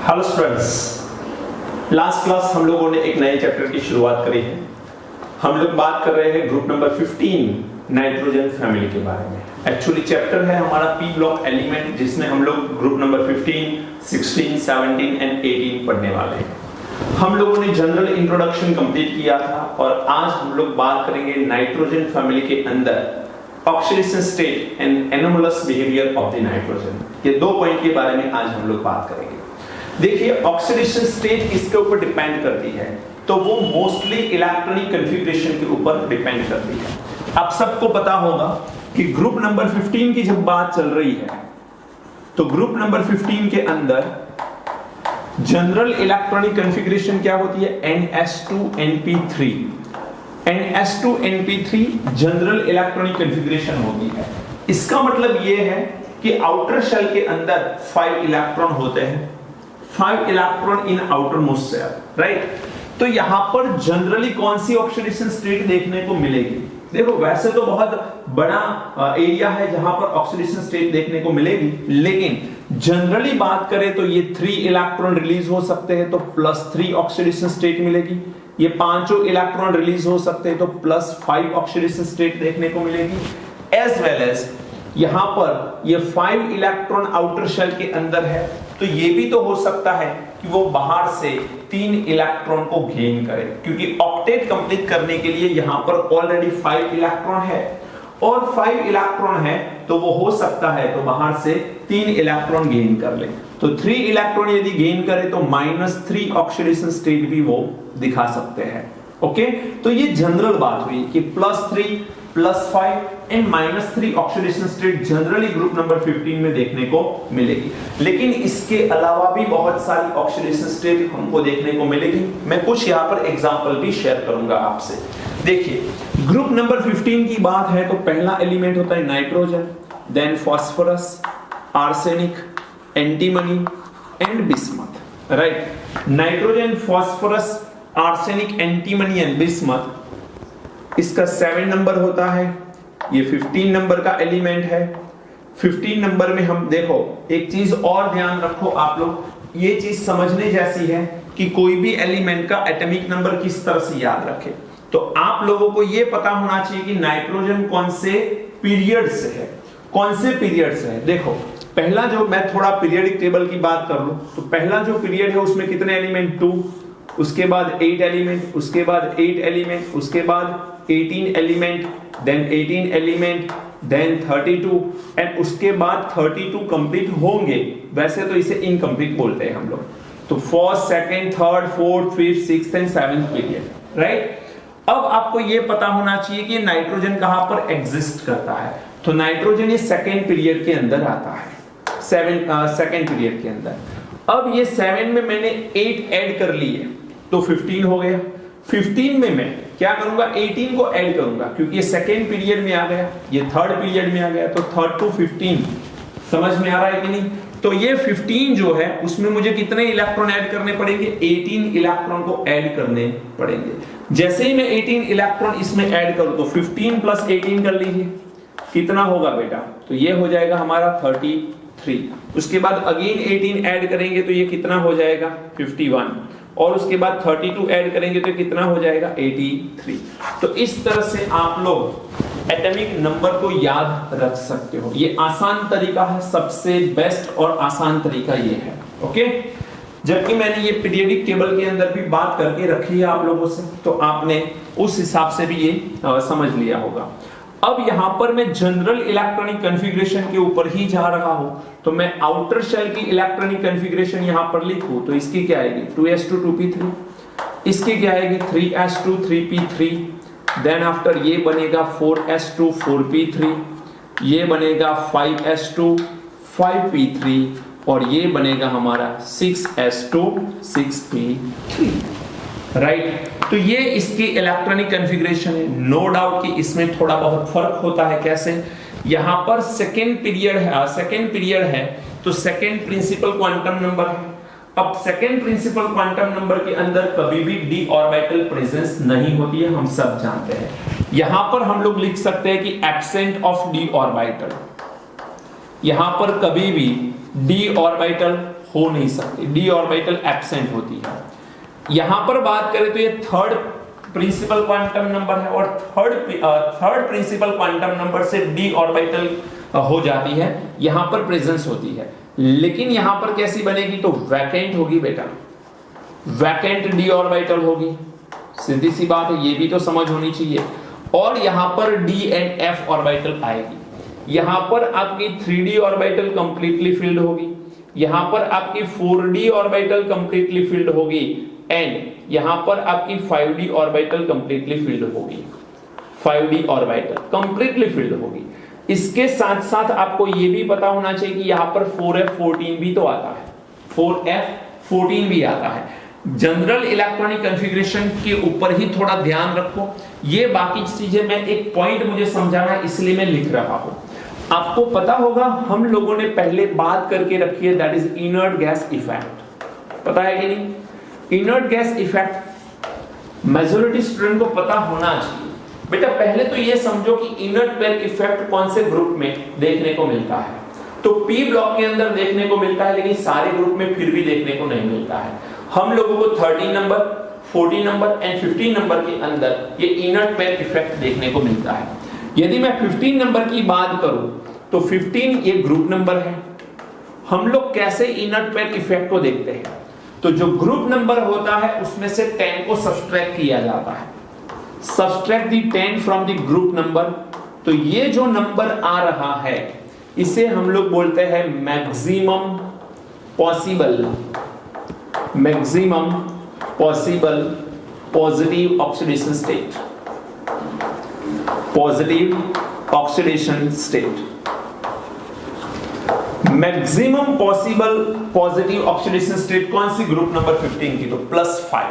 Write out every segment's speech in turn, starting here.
Hello students, last class हम लोगों ने एक नए चैप्टर की शुरुआत करी है। हम लोग बात कर रहे हैं ग्रुप नंबर 15 नाइट्रोजन फैमिली के बारे में। एक्चुअली चैप्टर है हमारा पी ब्लॉक एलिमेंट, जिसमें हम लोग ग्रुप नंबर 15, 16, 17 एंड 18 पढ़ने वाले हैं। हम लोगों ने जनरल इंट्रोडक्शन कंप्लीट किया था और आज हम लोग बात करेंगे नाइट्रोजन फैमिली के अंदर oxidation state and anomalous behaviour of the nitrogen. ये दो पॉइंट के बारे में आज हम लोग बात करेंगे। देखिए, ऑक्सीडेशन स्टेट किसके ऊपर डिपेंड करती है, तो वो मोस्टली इलेक्ट्रॉनिक कॉन्फ़िगरेशन के ऊपर डिपेंड करती है। आप सबको पता होगा कि ग्रुप नंबर 15 की जब बात चल रही है तो ग्रुप नंबर 15 के अंदर जनरल इलेक्ट्रॉनिक कॉन्फ़िगरेशन क्या होती है, NS2NP3। NS2NP3 general electronic configuration होती है। इसका मतलब ये है कि आउटर शेल के अंदर 5 इलेक्ट्रॉन होते हैं, 5 electron in outermost shell, right. तो यहां पर जनरली कौन सी ऑक्सीडेशन स्टेट देखने को मिलेगी? देखो, वैसे तो बहुत बड़ा एरिया है जहां पर ऑक्सीडेशन स्टेट देखने को मिलेगी, लेकिन जनरली बात करें तो ये 3 इलेक्ट्रॉन रिलीज हो सकते हैं तो +3 ऑक्सीडेशन स्टेट मिलेगी। ये 5 इलेक्ट्रॉन रिलीज हो सकते हैं तो +5 ऑक्सीडेशन स्टेट देखने को मिलेगी। एज वेल एज यहां पर ये 5 इलेक्ट्रॉन आउटर शेल के अंदर है, तो ये भी तो हो सकता है कि वो बाहर से 3 इलेक्ट्रॉन को गेन करे, क्योंकि ऑक्टेट कंप्लीट करने के लिए यहां पर ऑलरेडी 5 इलेक्ट्रॉन है और 5 इलेक्ट्रॉन है तो वो हो सकता है तो बाहर से 3 इलेक्ट्रॉन गेन कर ले। तो 3 इलेक्ट्रॉन यदि गेन करे तो -3 ऑक्सीडेशन स्टेट भी वो दिखा सकते हैं। ओके, तो ये जनरल बात हुई कि +3, +5 and -3 oxidation state generally group number 15 में देखने को मिलेगी। लेकिन इसके अलावा भी बहुत सारी ऑक्सीडेशन स्टेट हमको देखने को मिलेगी। मैं कुछ यहाँ पर एग्जांपल भी शेयर करूंगा आपसे। देखिए, ग्रुप नंबर 15 की बात है तो पहला एलिमेंट होता है nitrogen, then phosphorus, arsenic, antimony and bismuth, right. Nitrogen, phosphorus, arsenic, antimony and bismuth, इसका 7 नंबर होता है। ये 15 नंबर का एलिमेंट है। 15 नंबर में हम देखो, एक चीज और ध्यान रखो आप लोग, ये चीज समझने जैसी है कि कोई भी एलिमेंट का एटॉमिक नंबर किस तरह से याद रखे। तो आप लोगों को ये पता होना चाहिए कि नाइट्रोजन कौन से पीरियड से है, कौन से पीरियड से है। देखो, पहला जो, मैं थोड़ा पीरियडिक टेबल की बात कर लूं तो पहला जो पीरियड है उसमें कितने एलिमेंट, 2, उसके बाद 8 एलिमेंट, उसके बाद 8 एलिमेंट, उसके बाद 18 element, then 18 element, then 32 and उसके बाद 32 कंप्लीट होंगे। वैसे तो इसे इनकम्प्लीट बोलते हैं हम लोग। तो first, second, third, fourth, fifth, sixth and 7th period, right. अब आपको ये पता होना चाहिए कि नाइट्रोजन कहां पर एग्जिस्ट करता है। तो नाइट्रोजन ये सेकंड पीरियड के अंदर आता है, सेकंड पीरियड के अंदर। अब ये 7 में मैंने 8 ऐड कर लिए तो 15 हो गया। 15 में मैं क्या करूंगा, 18 को ऐड करूंगा क्योंकि ये सेकेंड पीरियड में आ गया, ये थर्ड पीरियड में आ गया, तो 3 to 15 समझ में आ रहा है कि नहीं। तो ये 15 जो है उसमें मुझे कितने इलेक्ट्रॉन ऐड करने पड़ेंगे, 18 इलेक्ट्रॉन को ऐड करने पड़ेंगे। जैसे ही मैं 18 इलेक्ट्रॉन इसमें ऐड करूं तो 15 + 18 कर लीजिए, कितना होगा बेटा, तो ये हो जाएगा हमारा 33। उसके बाद अगेन 18 ऐड करेंगे तो ये कितना हो जाएगा, 51, और उसके बाद 32 ऐड करेंगे तो कितना हो जाएगा, 83। तो इस तरह से आप लोग एटॉमिक नंबर को याद रख सकते हो। ये आसान तरीका है, सबसे बेस्ट और आसान तरीका ये है। ओके, जबकि मैंने ये पीरियडिक टेबल के अंदर भी बात करके रखी है आप लोगों से, तो आपने उस हिसाब से भी ये समझ लिया होगा। अब यहां पर मैं जनरल इलेक्ट्रॉनिक कॉन्फ़िगरेशन के ऊपर ही जा रहा हूं, तो मैं आउटर शेल की इलेक्ट्रॉनिक कॉन्फ़िगरेशन यहां पर लिखूं तो इसकी क्या आएगी, 2s2 2p3, इसकी क्या आएगी 3s2 3p3, देन आफ्टर ये बनेगा 4s2 4p3, ये बनेगा 5s2 5p3 और ये बनेगा हमारा 6s2 6p3, राइट। तो ये इसकी इलेक्ट्रॉनिक कॉन्फ़िगरेशन है। नो डाउट कि इसमें थोड़ा बहुत फर्क होता है। कैसे, यहां पर सेकेंड पीरियड है तो सेकेंड प्रिंसिपल क्वांटम नंबर है। अब सेकेंड प्रिंसिपल क्वांटम नंबर के अंदर कभी भी d ऑर्बिटल प्रेजेंस नहीं होती है, हम सब जानते हैं। यहां पर हम लोग लिख सकते हैं कि एब्सेंट ऑफ d ऑर्बिटल, यहां पर कभी भी d ऑर्बिटल हो नहीं सकती, डी ऑर्बिटल एब्सेंट होती है। यहां पर बात करें तो ये थर्ड प्रिंसिपल क्वांटम नंबर है और थर्ड प्रिंसिपल क्वांटम नंबर से डी ऑर्बिटल हो जाती है, यहां पर प्रेजेंस होती है। लेकिन यहां पर कैसी बनेगी, तो वैकेंट होगी बेटा, वैकेंट डी ऑर्बिटल होगी, सीधी सी बात है, ये भी तो समझ होनी चाहिए। और यहां पर डी एंड एफ ऑर्बिटल आएगी, यहां पर आपकी 3d ऑर्बिटल कंप्लीटली फिल्ड होगी, यहां पर आपकी 4d ऑर्बिटल कंप्लीटली फिल्ड होगी एंड यहां पर आपकी 5d ऑर्बिटल कंप्लीटली फिल्ड होगी, 5d ऑर्बिटल कंप्लीटली फिल्ड होगी। इसके साथ साथ आपको यह भी पता होना चाहिए कि यहां पर 4f14 भी तो आता है, 4f14 भी आता है। जनरल इलेक्ट्रॉनिक कॉन्फ़िगरेशन के ऊपर ही थोड़ा ध्यान रखो, ये बाकी चीजें मैं एक पॉइंट मुझे समझाना है इसलिए मैं लिख रहा हूं। आपको पता होगा हम लोगों ने पहले बात करके रखी है, that is inert gas effect, पता है कि नहीं? Inert gas effect majority student को पता होना चाहिए। बेटा पहले तो ये समझो कि इनर्ट पेयर इफेक्ट कौन से ग्रुप में देखने को मिलता है, तो पी ब्लॉक के अंदर देखने को मिलता है, लेकिन सारे ग्रुप में फिर भी देखने को नहीं मिलता है। हम लोगों को 13 नंबर, 14 नंबर एंड 15 नंबर के अंदर ये इनर्ट पेयर इफेक्ट देखने को मिलता है। यदि मैं 15 नंबर की बात करूं तो 15 ये ग्रुप नंबर है। हम लोग कैसे इनर्ट पेयर इफेक्ट को देखते हैं, तो जो ग्रुप नंबर होता है उसमें से 10 को सब्सट्रैक्ट किया जाता है, subtract the 10 from the group number. तो ये जो नंबर आ रहा है इसे हम लोग बोलते हैं maximum possible positive oxidation state, positive oxidation state, maximum possible positive oxidation state कौन सी, ग्रुप नंबर 15 की, तो +5।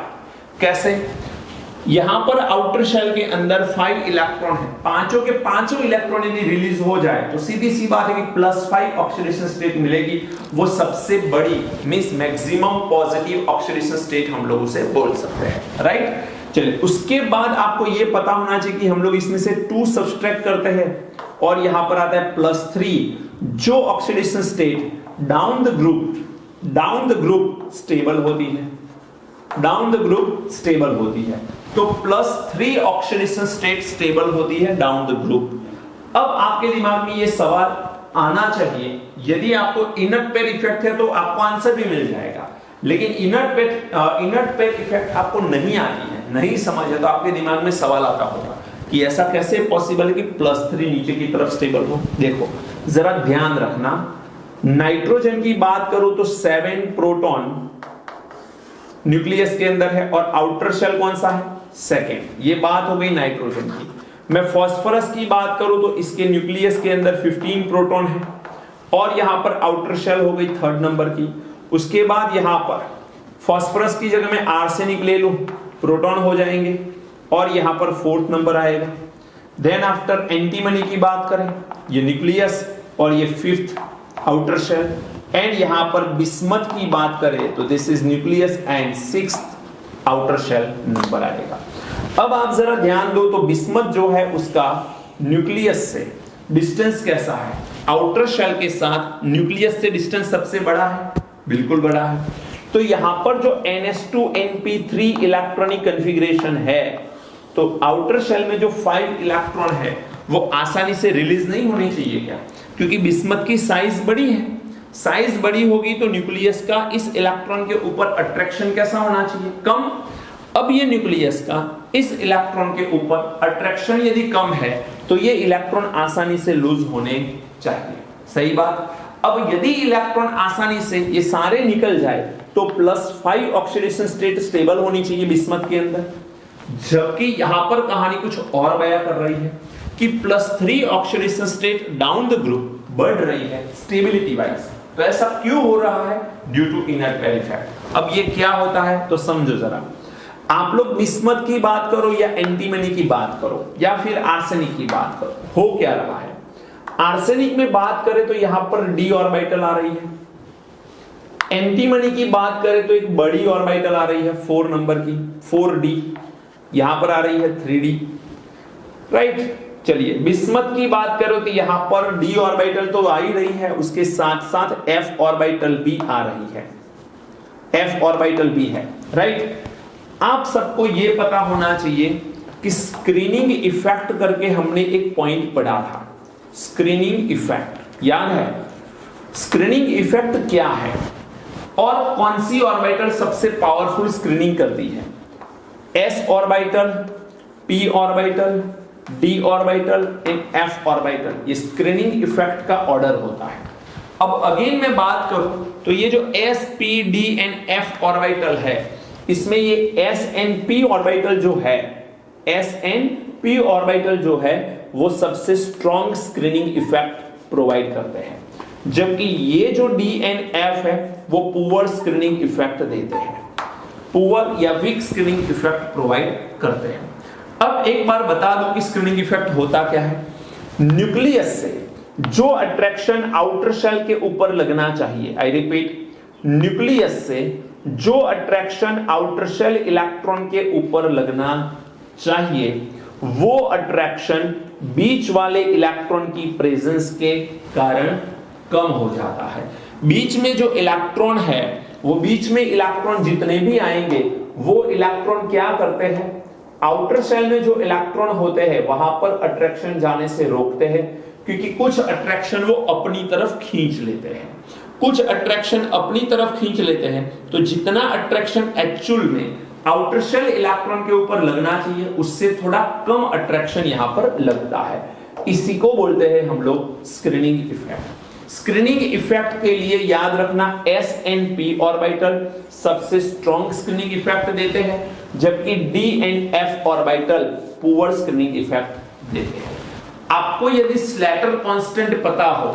कैसे? यहां पर आउटर शेल के अंदर 5 इलेक्ट्रॉन है, पांचों के पांचों इलेक्ट्रॉन यदि रिलीज हो जाए तो सीधी सी बात है कि +5 ऑक्सीडेशन स्टेट मिलेगी, वो सबसे बड़ी means maximum positive oxidation state हम लोग उसे बोल सकते हैं, राइट? चलिए, उसके बाद आपको ये पता होना चाहिए कि हम लोग इसमें से 2 सब्सट्रैक्ट करते हैं और यहां पर आता है +3, जो oxidation state down the group stable होती है, डाउन द ग्रुप स्टेबल होती है। तो +3 ऑक्सीडेशन स्टेट स्टेबल होती है डाउन द ग्रुप। अब आपके दिमाग में ये सवाल आना चाहिए, यदि आपको इनर्ट पेयर इफेक्ट है तो आपको आंसर भी मिल जाएगा, लेकिन इनर्ट पेयर इफेक्ट आपको नहीं आती है, नहीं समझ है, तो आपके दिमाग में सवाल आता होगा कि ऐसा कैसे पॉसिबल है कि +3 नीचे की तरफ स्टेबल हो। देखो जरा ध्यान रखना, नाइट्रोजन की बात करूं तो 7 प्रोटॉन न्यूक्लियस के अंदर है और आउटर शेल कौन सा है, सेकेंड। ये बात हो गई नाइट्रोजन की। मैं फास्फोरस की बात करूं तो इसके न्यूक्लियस के अंदर 15 प्रोटॉन है और यहां पर आउटर शेल हो गई 3rd नंबर की। उसके बाद यहां पर फास्फोरस की जगह में आर्सेनिक ले लूं, प्रोटॉन हो जाएंगे और यहां पर 4th नंबर आएगा। देन आफ्टर एंटीमनी की बात करें, ये न्यूक्लियस और ये 5th आउटर शेल, एंड यहां पर बिस्मथ की बात करें तो this is nucleus and 6th outer shell number आएगा। अब आप जरा ध्यान दो, तो बिस्मथ जो है उसका न्यूक्लियस से डिस्टेंस कैसा है, आउटर शेल के साथ न्यूक्लियस से डिस्टेंस सबसे बड़ा है, बिल्कुल बड़ा है। तो यहां पर जो NH2NP3 इलेक्ट्रॉनिक कॉन्फ़िगरेशन है, तो आउटर शेल में जो 5 इलेक्ट्रॉन है वो आसानी से रिलीज नहीं होने चाहिए क्या, क्योंकि बिस्मथ की साइज बड़ी है, साइज बड़ी होगी तो न्यूक्लियस का इस इलेक्ट्रॉन के ऊपर अट्रैक्शन कैसा होना चाहिए, कम। अब ये न्यूक्लियस का इस इलेक्ट्रॉन के ऊपर अट्रैक्शन यदि कम है तो ये इलेक्ट्रॉन आसानी से लूज होने चाहिए, सही बात। अब यदि इलेक्ट्रॉन आसानी से ये सारे निकल जाए तो +5 ऑक्सीडेशन स्टेट स्टेबल होनी चाहिए बिस्मथ के अंदर, जबकि यहां पर कहानी कुछ और बयां कर रही है कि +3 oxidation state down the group बढ़ रही है स्टेबिलिटी वाइज। तो ऐसा क्यों हो रहा है, due to inert pair effect. अब ये क्या होता है तो समझो जरा, आप लोग बिस्मथ की बात करो या एंटीमनी की बात करो या फिर आर्सेनिक की बात करो, हो क्या रहा है। आर्सेनिक में बात करें तो यहां पर d ऑर्बिटल आ रही है, एंटीमनी की बात करें तो एक बड़ी ऑर्बिटल आ रही है 4 नंबर की 4d, यहां पर आ रही है 3d, राइट। चलिए बिस्मथ की बात करो तो यहां पर d ऑर्बिटल तो आ ही रही है, उसके साथ साथ f ऑर्बिटल भी आ रही है, f ऑर्बिटल भी है, राइट। आप सबको यह पता होना चाहिए कि स्क्रीनिंग इफेक्ट करके हमने एक पॉइंट पढ़ा था। स्क्रीनिंग इफेक्ट याद है? स्क्रीनिंग इफेक्ट क्या है और कौन सी ऑर्बिटल सबसे पावरफुल स्क्रीनिंग करती है? s orbital, p orbital, d orbital and f orbital, ये स्क्रीनिंग इफेक्ट का ऑर्डर होता है। अब अगेन मैं बात करूं तो ये जो s, p, d and f orbital है, इसमें ये s एंड p ऑर्बिटल जो है, s एंड p ऑर्बिटल जो है वो सबसे स्ट्रॉन्ग स्क्रीनिंग इफेक्ट प्रोवाइड करते हैं, जबकि ये जो d एंड f है वो पुअर स्क्रीनिंग इफेक्ट देते हैं, पुअर या वीक स्क्रीनिंग इफेक्ट प्रोवाइड करते हैं। अब एक बार बता दो कि स्क्रीनिंग इफेक्ट होता क्या है। न्यूक्लियस से जो अट्रैक्शन आउटर शेल के ऊपर लगना चाहिए, आई रिपीट, न्यूक्लियस से जो अट्रैक्शन आउटर शेल इलेक्ट्रॉन के ऊपर लगना चाहिए, वो अट्रैक्शन बीच वाले इलेक्ट्रॉन की प्रेजेंस के कारण कम हो जाता है। बीच में जो इलेक्ट्रॉन है, वो बीच में इलेक्ट्रॉन जितने भी आएंगे वो इलेक्ट्रॉन क्या करते हैं, आउटर शेल में जो इलेक्ट्रॉन होते हैं वहां पर अट्रैक्शन जाने से रोकते हैं, क्योंकि कुछ अट्रैक्शन वो अपनी तरफ खींच लेते हैं, कुछ अट्रैक्शन अपनी तरफ खींच लेते हैं। तो जितना अट्रैक्शन एक्चुअल में आउटर शेल इलेक्ट्रॉन के ऊपर लगना चाहिए उससे थोड़ा कम अट्रैक्शन यहां पर लगता है। इसी को बोलते हैं हम लोग स्क्रीनिंग इफेक्ट। स्क्रीनिंग इफेक्ट के लिए याद रखना s एंड p ऑर्बिटल सबसे स्ट्रॉन्ग स्क्रीनिंग इफेक्ट देते हैं, जबकि d and f orbital poor screening effect देते हैं। आपको यदि स्लैटर कांस्टेंट पता हो,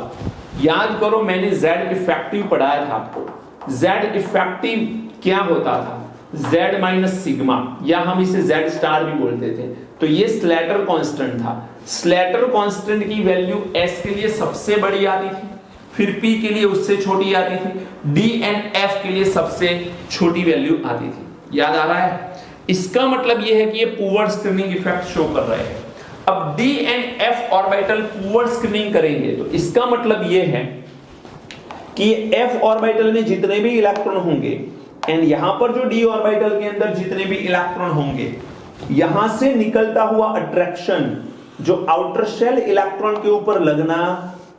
याद करो मैंने z इफेक्टिव पढ़ाया था आपको। z इफेक्टिव क्या होता था? z माइनस सिग्मा, या हम इसे z स्टार भी बोलते थे। तो ये स्लैटर कांस्टेंट था। स्लैटर कांस्टेंट की वैल्यू s के लिए सबसे बड़ी आती थी, फिर p के लिए उससे छोटी आती थी, d एंड f के लिए सबसे छोटी वैल्यू आती थी। याद आ रहा है? इसका मतलब यह है कि ये पुअर स्क्रीनिंग इफेक्ट शो कर रहे हैं। अब d and f orbital poor screening करेंगे तो इसका मतलब यह है कि f ऑर्बिटल में जितने भी इलेक्ट्रॉन होंगे एंड यहां पर जो d ऑर्बिटल के अंदर जितने भी इलेक्ट्रॉन होंगे, यहां से निकलता हुआ अट्रैक्शन जो आउटर शेल इलेक्ट्रॉन के ऊपर लगना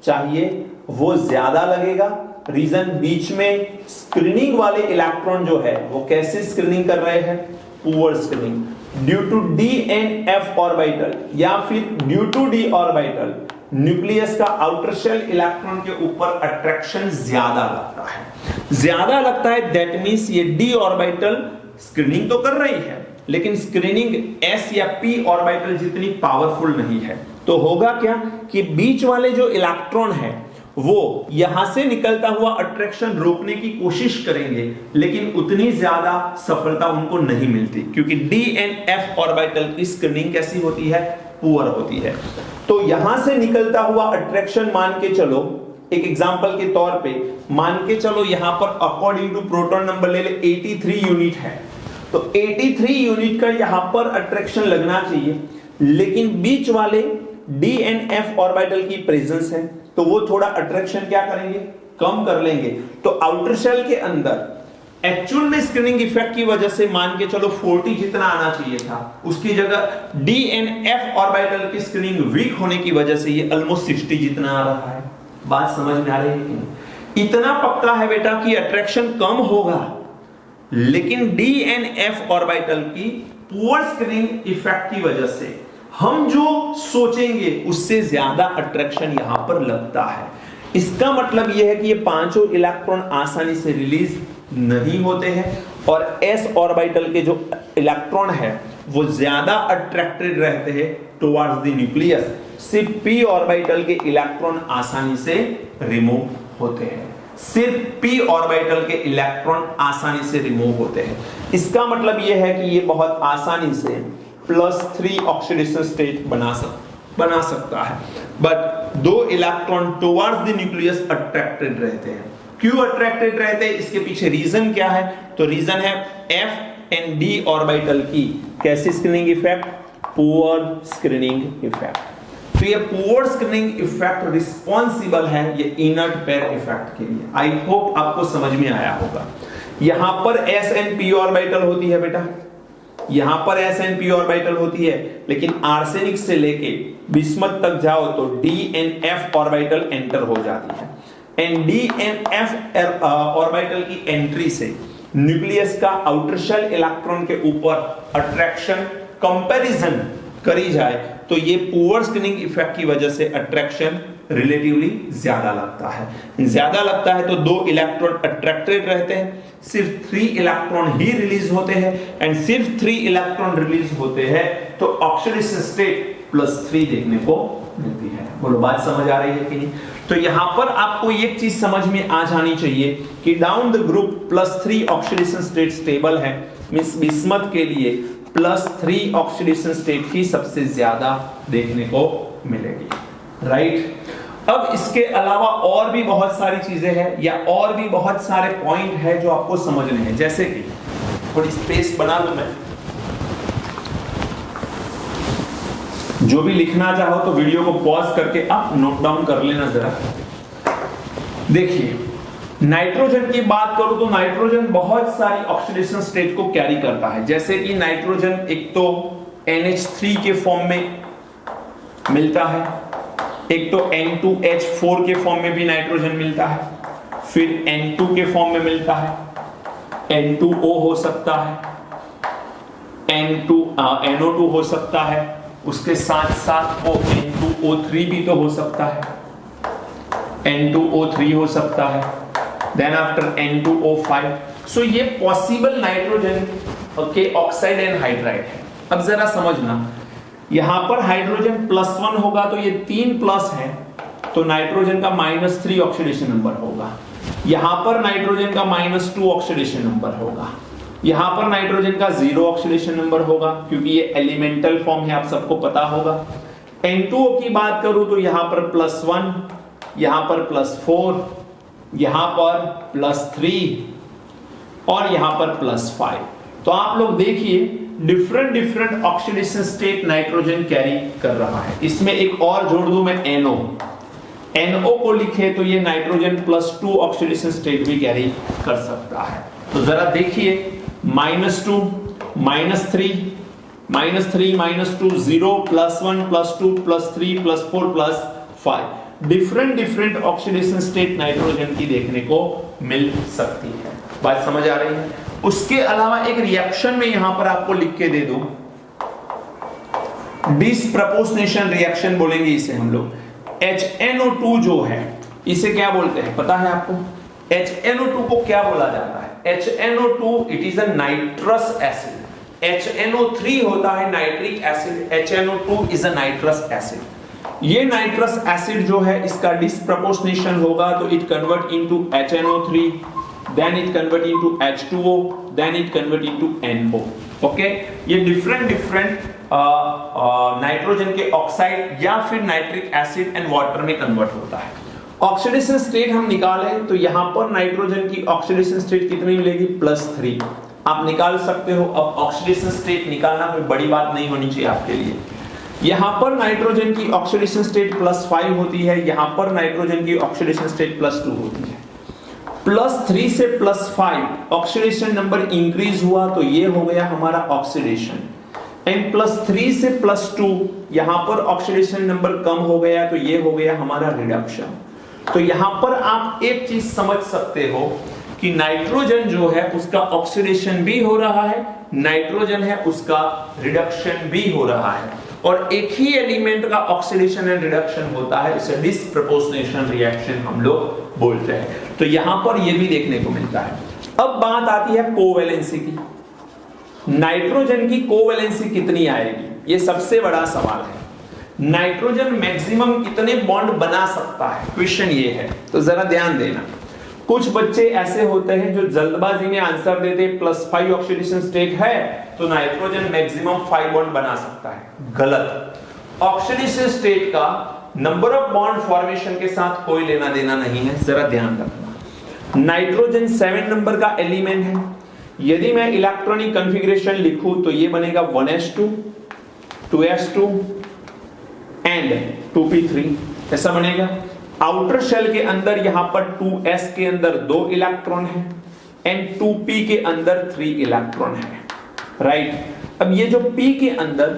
चाहिए वो ज्यादा लगेगा। रीजन, बीच में स्क्रीनिंग वाले इलेक्ट्रॉन जो है वो कैसे स्क्रीनिंग कर रहे हैं? Poor screening. Due to d and f orbital या फिर due to d orbital, nucleus का आउटर शेल इलेक्ट्रॉन के ऊपर अट्रैक्शन ज्यादा लगता है। ज्यादा लगता है दैट मींस ये d ऑर्बिटल स्क्रीनिंग तो कर रही है, लेकिन स्क्रीनिंग s या p ऑर्बिटल जितनी पावरफुल नहीं है। तो होगा क्या कि बीच वाले जो इलेक्ट्रॉन है वो यहां से निकलता हुआ अट्रैक्शन रोकने की कोशिश करेंगे, लेकिन उतनी ज्यादा सफलता उनको नहीं मिलती, क्योंकि d एंड f ऑर्बिटल की स्क्रीनिंग कैसी होती है? पुअर होती है। तो यहां से निकलता हुआ अट्रैक्शन मान के चलो, एक एग्जांपल के तौर पे मान के चलो यहां पर अकॉर्डिंग टू प्रोटॉन नंबर ले ले 83 यूनिट है, तो 83 यूनिट का यहां पर अट्रैक्शन लगना चाहिए, लेकिन बीच वाले d एंड f ऑर्बिटल की प्रेजेंस है तो वो थोड़ा अट्रैक्शन क्या करेंगे? कम कर लेंगे। तो आउटर शेल के अंदर एक्चुअल में स्क्रीनिंग इफेक्ट की वजह से मान के चलो 40 जितना आना चाहिए था, उसकी जगह d एंड f ऑर्बिटल की स्क्रीनिंग वीक होने की वजह से ये ऑलमोस्ट 60 जितना आ रहा है। बात समझ में आ रही है कि नहीं? इतना पक्का है बेटा कि अट्रैक्शन कम होगा, लेकिन d एंड f ऑर्बिटल की पुअर स्क्रीनिंग इफेक्ट की वजह से हम जो सोचेंगे उससे ज्यादा अट्रैक्शन यहां पर लगता है। इसका मतलब यह है कि ये पांचों इलेक्ट्रॉन आसानी से रिलीज नहीं होते हैं और s ऑर्बिटल के जो इलेक्ट्रॉन है वो ज्यादा अट्रैक्टेड रहते हैं टुवर्ड्स द न्यूक्लियस। सिर्फ p ऑर्बिटल के इलेक्ट्रॉन आसानी से रिमूव होते हैं, सिर्फ p ऑर्बिटल के इलेक्ट्रॉन आसानी से रिमूव होते हैं। इसका मतलब यह है कि ये बहुत आसानी से +3 ऑक्सीडेशन स्टेट बना सकता है, बट दो electron towards the nucleus attracted रहते हैं। क्यों अट्रैक्टेड रहते हैं? इसके पीछे रीजन क्या है? तो रीजन है f एंड d ऑर्बिटल की कैसी screening effect? Poor screening effect. तो ये पुअर स्क्रीनिंग इफेक्ट रिस्पॉन्सिबल है ये इनर्ट पेयर इफेक्ट के लिए। आई होप आपको समझ में आया होगा। यहां पर s and p ऑर्बिटल होती है बेटा, यहां पर s and p ऑर्बिटल होती है, लेकिन आर्सेनिक से लेके बिस्मथ तक जाओ तो d and f orbital enter हो जाती है। And d and f orbital की एंट्री से न्यूक्लियस का आउटर शेल इलेक्ट्रॉन के ऊपर अट्रैक्शन कंपैरिजन करी जाए तो ये पुअर स्क्रीनिंग इफेक्ट की वजह से अट्रैक्शन रिलेटिवली ज्यादा लगता है। ज्यादा लगता है तो 2 इलेक्ट्रॉन अट्रैक्टेड रहते हैं, सिर्फ 3 इलेक्ट्रॉन ही रिलीज होते हैं। एंड सिर्फ 3 इलेक्ट्रॉन रिलीज होते हैं तो ऑक्सीडेशन स्टेट +3 देखने को मिलती है। बोलो बात समझ आ रही है कि नहीं? तो यहां पर आपको एक चीज समझ में आ जानी चाहिए कि down the group +3 oxidation state stable है, मींस बिस्मथ के लिए +3 ऑक्सीडेशन स्टेट ही सबसे ज्यादा देखने को मिलेगी, राइट? अब इसके अलावा और भी बहुत सारी चीजें हैं या और भी बहुत सारे पॉइंट है जो आपको समझने हैं। जैसे कि थोड़ी स्पेस बना लूं मैं, जो भी लिखना चाहो तो वीडियो को पॉज करके आप नोट डाउन कर लेना जरा। देखिए नाइट्रोजन की बात करूं तो नाइट्रोजन बहुत सारी ऑक्सीडेशन स्टेट को कैरी करता है। जैसे कि नाइट्रोजन एक तो NH3 के फॉर्म में मिलता है, एक तो N2H4 के फॉर्म में भी नाइट्रोजन मिलता है, फिर N2 के फॉर्म में मिलता है, N2O हो सकता है, NO2 हो सकता है, उसके साथ साथ वो N2O3 भी तो हो सकता है, N2O3 हो सकता है, देन आफ्टर N2O5। सो ये पॉसिबल नाइट्रोजन के ऑक्साइड एंड हाइड्राइड है। अब जरा समझना, यहां पर हाइड्रोजन +1 होगा तो ये 3 प्लस है तो नाइट्रोजन का -3 ऑक्सीडेशन नंबर होगा। यहां पर नाइट्रोजन का -2 ऑक्सीडेशन नंबर होगा। यहां पर नाइट्रोजन का 0 ऑक्सीडेशन नंबर होगा क्योंकि ये एलिमेंटल फॉर्म है, आप सबको पता होगा। N2O की बात करूं तो यहां पर +1, यहां पर +4, यहां पर +3 और यहां पर +5। तो आप लोग देखिए different oxidation state nitrogen carry कर रहा है। इसमें एक और जोड़ दूं मैं NO को लिखे तो ये नाइट्रोजन +2 ऑक्सीडेशन स्टेट भी कैरी कर सकता है। तो जरा देखिए -2 -3 -2 0 +1 +2 +3 +4 +5 डिफरेंट ऑक्सीडेशन स्टेट नाइट्रोजन की देखने को मिल सकती है। बात समझ आ रही है? उसके अलावा एक रिएक्शन में यहां पर आपको लिख के दे दूं, डिसप्रपोर्शनेशन रिएक्शन बोलेंगे इसे हम लोग। HNO2 जो है इसे क्या बोलते हैं पता है आपको? HNO2 को क्या बोला जाता है? HNO2 it is a nitrous acid. HNO3 होता है nitric acid, HNO2 is a nitrous acid. ये नाइट्रस एसिड जो है इसका डिसप्रपोर्शनेशन होगा तो it convert into HNO3, then it convert into H2O, then it convert into NO। Okay, ये different nitrogen के ऑक्साइड या फिर नाइट्रिक एसिड एंड वाटर में कन्वर्ट होता है। ऑक्सीडेशन स्टेट हम निकाले तो यहां पर नाइट्रोजन की ऑक्सीडेशन स्टेट कितनी मिलेगी? +3 आप निकाल सकते हो। अब ऑक्सीडेशन स्टेट निकालना कोई बड़ी बात नहीं होनी चाहिए आपके लिए। यहां पर नाइट्रोजन की ऑक्सीडेशन स्टेट +5 होती है, यहां पर नाइट्रोजन की ऑक्सीडेशन स्टेट +2 होती है। +3 से +5 ऑक्सीडेशन नंबर इंक्रीज हुआ तो ये हो गया हमारा ऑक्सीडेशन, एंड +3 से +2 यहां पर ऑक्सीडेशन नंबर कम हो गया तो ये हो गया हमारा रिडक्शन। तो यहां पर आप एक चीज समझ सकते हो कि नाइट्रोजन जो है उसका ऑक्सीडेशन भी हो रहा है, नाइट्रोजन है उसका रिडक्शन भी हो रहा है, और एक ही एलिमेंट का ऑक्सीडेशन एंड रिडक्शन होता है, उसे डिसप्रपोर्शनेशन रिएक्शन हम लोग बोलते हैं। तो यहां पर यह भी देखने को मिलता है। अब बात आती है कोवैलेंसी की। नाइट्रोजन की कोवैलेंसी कितनी आएगी, यह सबसे बड़ा सवाल है। नाइट्रोजन मैक्सिमम कितने बॉन्ड बना सकता है, क्वेश्चन ये है। तो जरा ध्यान देना, कुछ बच्चे ऐसे होते हैं जो जल्दबाजी में आंसर देते +5 ऑक्सीडेशन स्टेट है तो नाइट्रोजन मैक्सिमम 5 बॉन्ड बना सकता है। गलत। ऑक्सीडेशन स्टेट का नंबर ऑफ बॉन्ड फॉर्मेशन के साथ कोई लेना देना नहीं है, जरा ध्यान रखना। नाइट्रोजन 7 नंबर का एलिमेंट है। यदि मैं इलेक्ट्रॉनिक कॉन्फ़िगरेशन लिखूं तो ये बनेगा 1s2 2s2 एंड 2p3, ऐसा बनेगा। आउटर शेल के अंदर यहां पर 2s के अंदर 2 इलेक्ट्रॉन है एंड 2p के अंदर 3 इलेक्ट्रॉन है, राइट। अब ये जो p के अंदर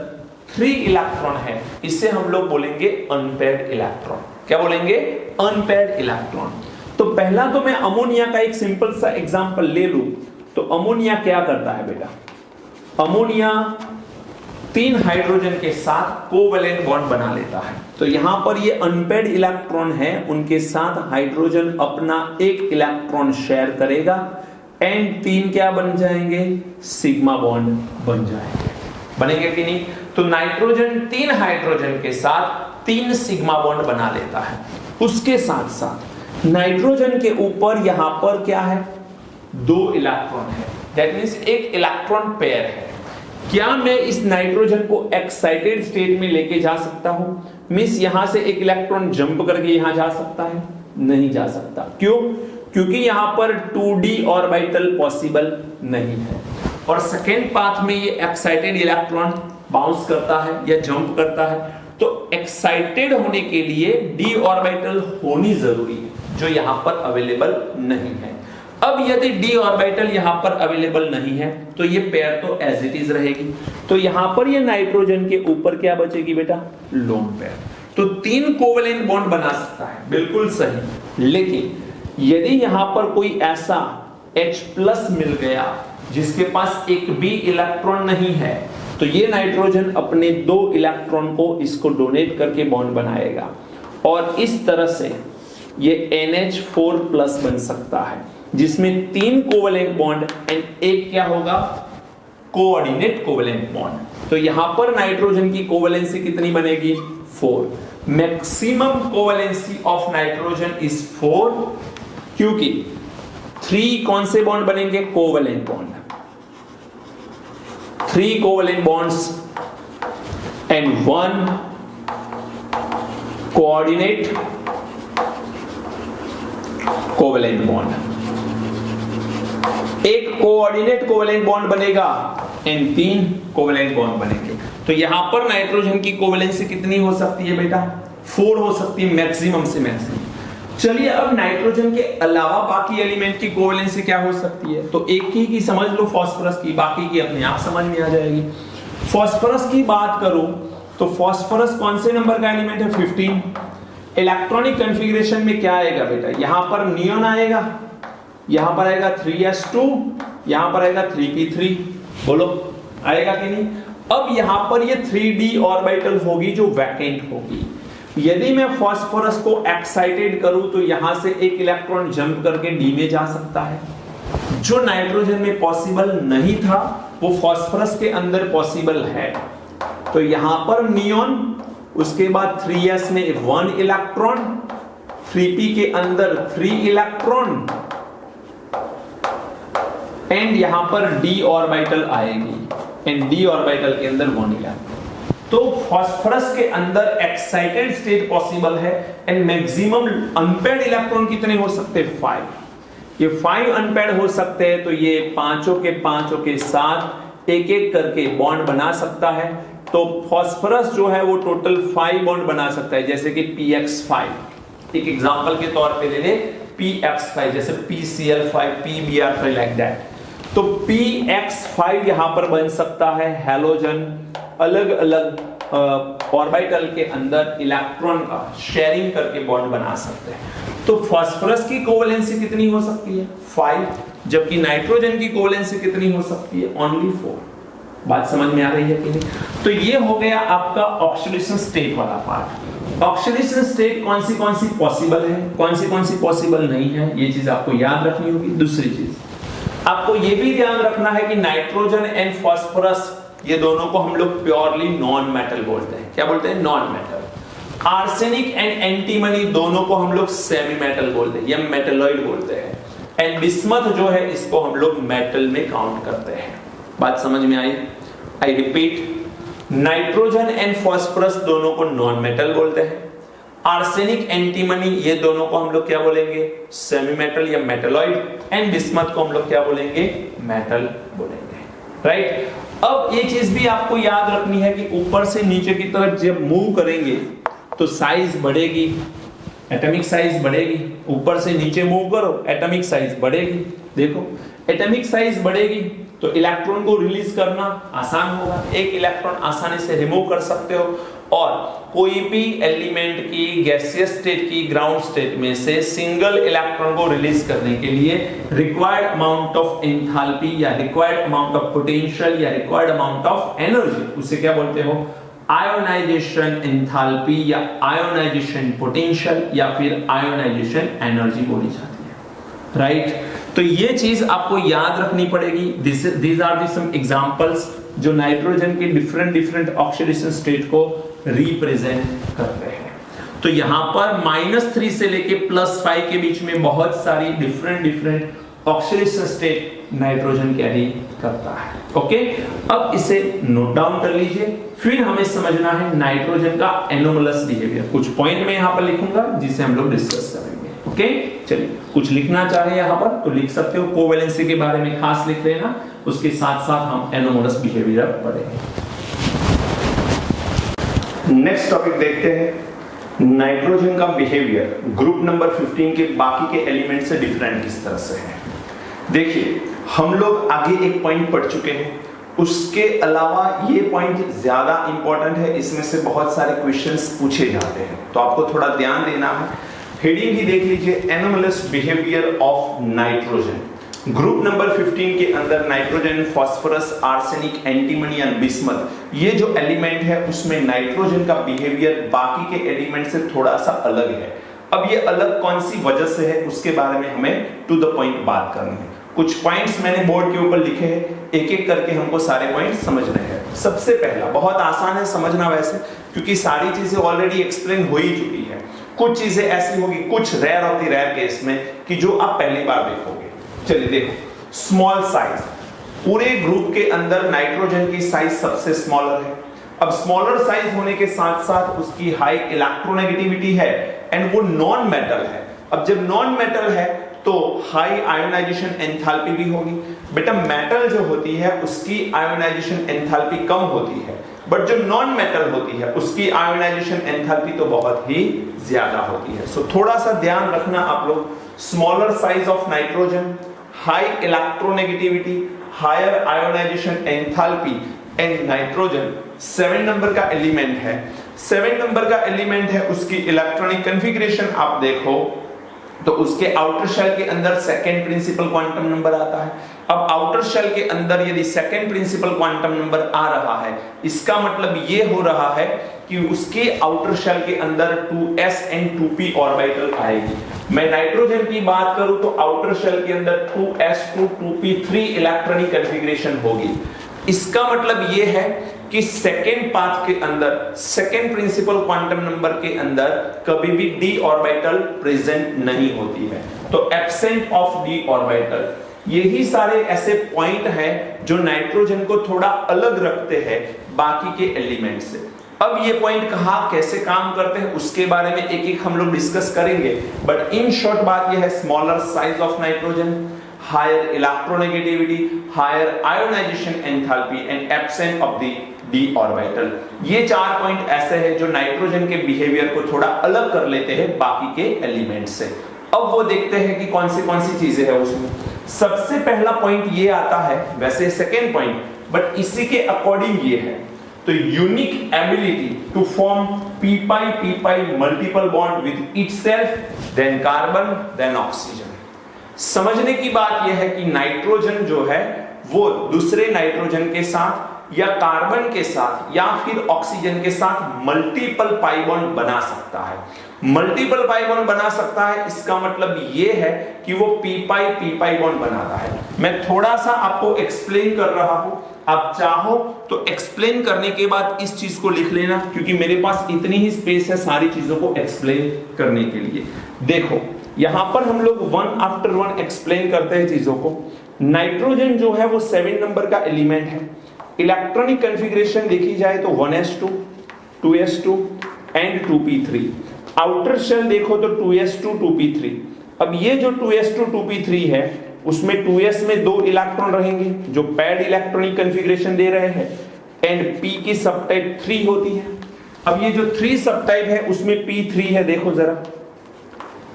3 इलेक्ट्रॉन है इसे हम लोग बोलेंगे अनपेयर्ड इलेक्ट्रॉन। क्या बोलेंगे? Unpaired electron. तो पहला तो मैं अमोनिया का एक सिंपल सा एग्जांपल ले लूं तो अमोनिया क्या करता है बेटा? अमोनिया 3 हाइड्रोजन के साथ कोवेलेंट बॉन्ड बना लेता है। तो यहां पर ये अनपेयर्ड इलेक्ट्रॉन है, उनके साथ हाइड्रोजन अपना 1 इलेक्ट्रॉन शेयर करेगा एंड 3 क्या बन जाएंगे? सिग्मा बॉन्ड बन जाएंगे। बनेंगे कि नहीं? तो नाइट्रोजन 3 हाइड्रोजन के साथ 3 सिग्मा बॉन्ड बना लेता है। उसके साथ साथ नाइट्रोजन के ऊपर यहां पर क्या है? 2 इलेक्ट्रॉन है, दैट मींस 1 इलेक्ट्रॉन पेयर है। क्या मैं इस नाइट्रोजन को एक्साइटेड स्टेट में लेके जा सकता हूं? मींस यहां से 1 इलेक्ट्रॉन जंप करके यहां जा सकता है? नहीं जा सकता। क्यों? क्योंकि यहां पर 2d ऑर्बिटल पॉसिबल नहीं है और सेकेंड पाथ में ये एक्साइटेड इलेक्ट्रॉन बाउंस करता है या जंप करता है। तो एक्साइटेड होने के लिए d ऑर्बिटल होनी जरूरी है, जो यहां पर अवेलेबल नहीं है। अब यदि d ऑर्बिटल यहां पर अवेलेबल नहीं है तो ये पेयर तो एज इट इज रहेगी। तो यहां पर ये नाइट्रोजन के ऊपर क्या बचेगी बेटा? Lone pair. तो 3 कोवेलेंट बॉन्ड बना सकता है, बिल्कुल सही। लेकिन यदि यहां पर कोई ऐसा H+ मिल गया जिसके पास एक भी इलेक्ट्रॉन नहीं है तो ये नाइट्रोजन अपने 2 इलेक्ट्रॉन को इसको डोनेट करके बॉन्ड बनाएगा और इस तरह से ये NH4+ बन सकता है, जिसमें 3 कोवेलेंट बॉन्ड एंड एक क्या होगा? Coordinate covalent bond. तो यहां पर नाइट्रोजन की कोवेलेंसी कितनी बनेगी? 4। Maximum covalency of nitrogen is 4, क्योंकि 3 कौन से बॉन्ड बनेंगे? Covalent bond. 3 covalent bonds and 1 coordinate covalent bond. एक कोऑर्डिनेट कोवेलेंट बॉन्ड बनेगा एंड 3 कोवेलेंट बॉन्ड बनेंगे। तो यहां पर नाइट्रोजन की कोवेलेंसी कितनी हो सकती है बेटा? 4 हो सकती है, मैक्सिमम से मैक्सिमम। चलिए अब नाइट्रोजन के अलावा बाकी एलिमेंट की कोवेलेंसी क्या हो सकती है? तो एक ही की समझ लो, फास्फोरस की, बाकी की अपने आप समझ में आ जाएगी। फास्फोरस की बात करूं तो फास्फोरस कौन से नंबर का एलिमेंट है? 15। इलेक्ट्रॉनिक कॉन्फ़िगरेशन में क्या आएगा बेटा? यहां पर नियॉन आएगा, यहां पर आएगा 3s2, यहां पर आएगा 3p3। बोलो आएगा कि नहीं? अब यहां पर ये 3d ऑर्बिटल होगी जो वैकेंट होगी। यदि मैं फास्फोरस को एक्साइटेड करूं तो यहां से 1 इलेक्ट्रॉन जंप करके d में जा सकता है, जो नाइट्रोजन में पॉसिबल नहीं था वो फास्फोरस के अंदर पॉसिबल है। तो यहां पर नियॉन, उसके बाद 3s में 1 इलेक्ट्रॉन, 3p के अंदर 3 इलेक्ट्रॉन एंड यहां पर d ऑर्बिटल आएगी एंड d ऑर्बिटल के अंदर 1 इलेक्ट्रॉन। तो फास्फोरस के अंदर एक्साइटेड स्टेट पॉसिबल है एंड मैक्सिमम अनपेयर्ड इलेक्ट्रॉन कितने हो सकते हैं? 5। ये 5 अनपेयर्ड हो सकते हैं। तो ये पांचों के साथ एक एक करके बॉन्ड बना सकता है। तो फास्फोरस जो है वो टोटल 5 बॉन्ड बना सकता है, जैसे कि px5। एक एग्जांपल के तौर पे ले ले px5, जैसे pCl5, pBr5 लाइक दैट। तो px5 यहां पर बन सकता है। हैलोजन अलग अलग ऑर्बिटल के अंदर इलेक्ट्रॉन का शेयरिंग करके बॉन्ड बना सकते हैं। तो फास्फोरस की कोवेलेंसी कितनी हो सकती है? 5, जबकि नाइट्रोजन की कोवेलेंसी कितनी हो सकती है? ओनली 4। बात समझ में आ रही है कि नहीं? तो ये हो गया आपका ऑक्सीडेशन स्टेट वाला पार्ट। ऑक्सीडेशन स्टेट कौन सी पॉसिबल है, कौन सी पॉसिबल नहीं है, ये चीज आपको याद रखनी होगी। दूसरी चीज आपको ये भी ध्यान रखना है कि नाइट्रोजन एंड फास्फोरस ये दोनों को हम लोग प्योरली नॉन मेटल बोलते हैं। क्या बोलते हैं? Non metal. Arsenic and antimony दोनों को हम लोग सेमी मेटल बोलते हैं या मेटलॉइड बोलते हैं। एंड बिस्मथ जो है इसको हम लोग मेटल में काउंट करते हैं। बात समझ में आई? I repeat, nitrogen and phosphorus दोनों को नॉन मेटल बोलते हैं। आर्सेनिक, एंटीमनी ये दोनों को हम लोग क्या बोलेंगे? सेमी मेटल या मेटलॉइड। एंड बिस्मथ को हम लोग क्या बोलेंगे? मेटल बोलेंगे। राइट? अब ये चीज भी आपको याद रखनी है कि ऊपर से नीचे की तरफ जब मूव करेंगे तो साइज बढ़ेगी, एटॉमिक साइज बढ़ेगी। ऊपर से नीचे मूव करो, एटॉमिक साइज बढ़ेगी। देखो एटॉमिक साइज बढ़ेगी तो इलेक्ट्रॉन को रिलीज करना आसान होगा, एक इलेक्ट्रॉन आसानी से रिमूव कर सकते हो। और कोई भी एलिमेंट की गैसियस स्टेट की ग्राउंड स्टेट में से सिंगल इलेक्ट्रॉन को रिलीज करने के लिए रिक्वायर्ड अमाउंट ऑफ एंथैल्पी या रिक्वायर्ड अमाउंट ऑफ पोटेंशियल या रिक्वायर्ड अमाउंट ऑफ एनर्जी, उसे क्या बोलते हो, आयोनाइजेशन एंथैल्पी या आयोनाइजेशन पोटेंशियल या फिर आयोनाइजेशन एनर्जी बोली जाती है, राइट। तो ये चीज आपको याद रखनी पड़ेगी। These are the some examples जो नाइट्रोजन के डिफरेंट ऑक्सीडेशन स्टेट को रिप्रेजेंट करते हैं। तो यहां पर -3 से लेके +5 के बीच में बहुत सारी different oxidation state nitrogen carry करता है। ओके, अब इसे नोट डाउन कर लीजिए। फिर हमें समझना है नाइट्रोजन का एनोमलस बिहेवियर। कुछ पॉइंट मैं यहां पर लिखूंगा जिसे हम लोग डिस्कस करेंगे। ओके, चलिए कुछ लिखना चाहे यहां पर तो लिख सकते हो, कोवेलेंसी के बारे में खास लिख लेना, उसके साथ साथ हम एनोमलस बिहेवियर पढ़ेंगे। नेक्स्ट टॉपिक देखते हैं, नाइट्रोजन का बिहेवियर ग्रुप नंबर 15 के बाकी के एलिमेंट से डिफरेंट किस तरह से है। देखिए हम लोग आगे एक पॉइंट पढ़ चुके हैं, उसके अलावा ये पॉइंट ज्यादा इंपॉर्टेंट है, इसमें से बहुत सारे क्वेश्चंस पूछे जाते हैं तो आपको थोड़ा ध्यान देना है। हेडिंग ही देख लीजिए, anomalous behaviour of nitrogen. Group number 15 के अंदर नाइट्रोजन, फास्फोरस, आर्सेनिक, एंटीमनी और बिस्मथ, ये जो एलिमेंट है उसमें नाइट्रोजन का बिहेवियर बाकी के एलिमेंट से थोड़ा सा अलग है। अब ये अलग कौन सी वजह से है उसके बारे में हमें टू द पॉइंट बात करनी है। कुछ पॉइंट्स मैंने बोर्ड के ऊपर लिखे हैं, एक एक करके हमको सारे पॉइंट्स समझने हैं। सबसे पहला, बहुत आसान है समझना वैसे, क्योंकि सारी चीजें ऑलरेडी एक्सप्लेन हो ही चुकी है। कुछ चीजें ऐसी होगी, कुछ रेयर होती रेयर केस में, कि जो आप पहली बार देखोगे। चलिए देखो, स्मॉल साइज, पूरे ग्रुप के अंदर नाइट्रोजन की साइज सबसे स्मॉलर है। अब स्मॉलर साइज होने के साथ साथ उसकी हाई इलेक्ट्रोनेगेटिविटी है एंड वो नॉन मेटल है। अब जब नॉन मेटल है तो हाई आयोनाइजेशन एंथैल्पी भी होगी। बेटा मेटल जो होती है उसकी आयोनाइजेशन एंथैल्पी कम होती है, बट जो नॉन मेटल होती है उसकी आयोनाइजेशन एंथैल्पी तो बहुत ही ज्यादा होती है। सो थोड़ा सा ध्यान रखना आप लोग, smaller size of nitrogen, high electronegativity, higher ionisation enthalpy and nitrogen 7 number का एलिमेंट है। 7 नंबर का एलिमेंट है, उसकी इलेक्ट्रॉनिक कॉन्फ़िगरेशन आप देखो तो उसके आउटर शेल के अंदर सेकंड प्रिंसिपल क्वांटम नंबर आता है। अब आउटर शेल के अंदर यदि सेकंड प्रिंसिपल क्वांटम नंबर आ रहा है, इसका मतलब ये हो रहा है कि उसके आउटर शेल के अंदर 2s एंड 2p ऑर्बिटल आएगी। मैं नाइट्रोजन की बात करूं तो आउटर शेल के अंदर 2s2 2p3 इलेक्ट्रॉनिक कॉन्फ़िगरेशन होगी। इसका मतलब ये है कि सेकेंड पाथ के अंदर, सेकेंड प्रिंसिपल क्वांटम नंबर के अंदर कभी भी d ऑर्बिटल प्रेजेंट नहीं होती है, तो एब्सेंट ऑफ d ऑर्बिटल। यही सारे ऐसे पॉइंट हैं जो नाइट्रोजन को थोड़ा अलग रखते हैं बाकी के एलिमेंट से। अब ये पॉइंट कहां कैसे काम करते हैं उसके बारे में एक एक हम लोग डिस्कस करेंगे, बट इन शॉर्ट बात यह है, smaller size of nitrogen, higher electronegativity, higher ionisation enthalpy and absent of the d orbital. ये 4 पॉइंट ऐसे हैं जो नाइट्रोजन के बिहेवियर को थोड़ा अलग कर लेते हैं बाकी के एलिमेंट से। अब वो देखते हैं कि कौन सी चीजें हैं उसमें। सबसे पहला पॉइंट ये आता है, वैसे सेकेंड पॉइंट, बट इसी के अकॉर्डिंग ये है, तो unique ability to form p multiple bond with itself, then carbon, then oxygen. समझने की बात यह है कि नाइट्रोजन जो है वो दूसरे नाइट्रोजन के साथ या कार्बन के साथ या फिर ऑक्सीजन के साथ मल्टीपल पाई बॉन्ड बना सकता है। मल्टीपल पाई बॉन्ड बना सकता है, इसका मतलब ये है कि वो p पाई बॉन्ड बनाता है। मैं थोड़ा सा आपको एक्सप्लेन कर रहा हूं, आप चाहो तो एक्सप्लेन करने के बाद इस चीज को लिख लेना, क्योंकि मेरे पास इतनी ही स्पेस है सारी चीजों को एक्सप्लेन करने के लिए। देखो यहां पर हम लोग वन आफ्टर वन एक्सप्लेन करते हैं चीजों को। नाइट्रोजन जो है वो 7 नंबर का एलिमेंट है। इलेक्ट्रॉनिक कॉन्फ़िगरेशन देखी जाए तो 1s2 2s2 and 2p3। Outer shell देखो तो 2s2 2p3। अब ये जो 2s2 2p3 है उसमें 2s में 2 इलेक्ट्रॉन रहेंगे जो पैड इलेक्ट्रॉनिक कॉन्फ़िगरेशन दे रहे हैं, एंड p की सब टाइप 3 होती है। अब ये जो 3 सब टाइप है उसमें p3 है, देखो जरा,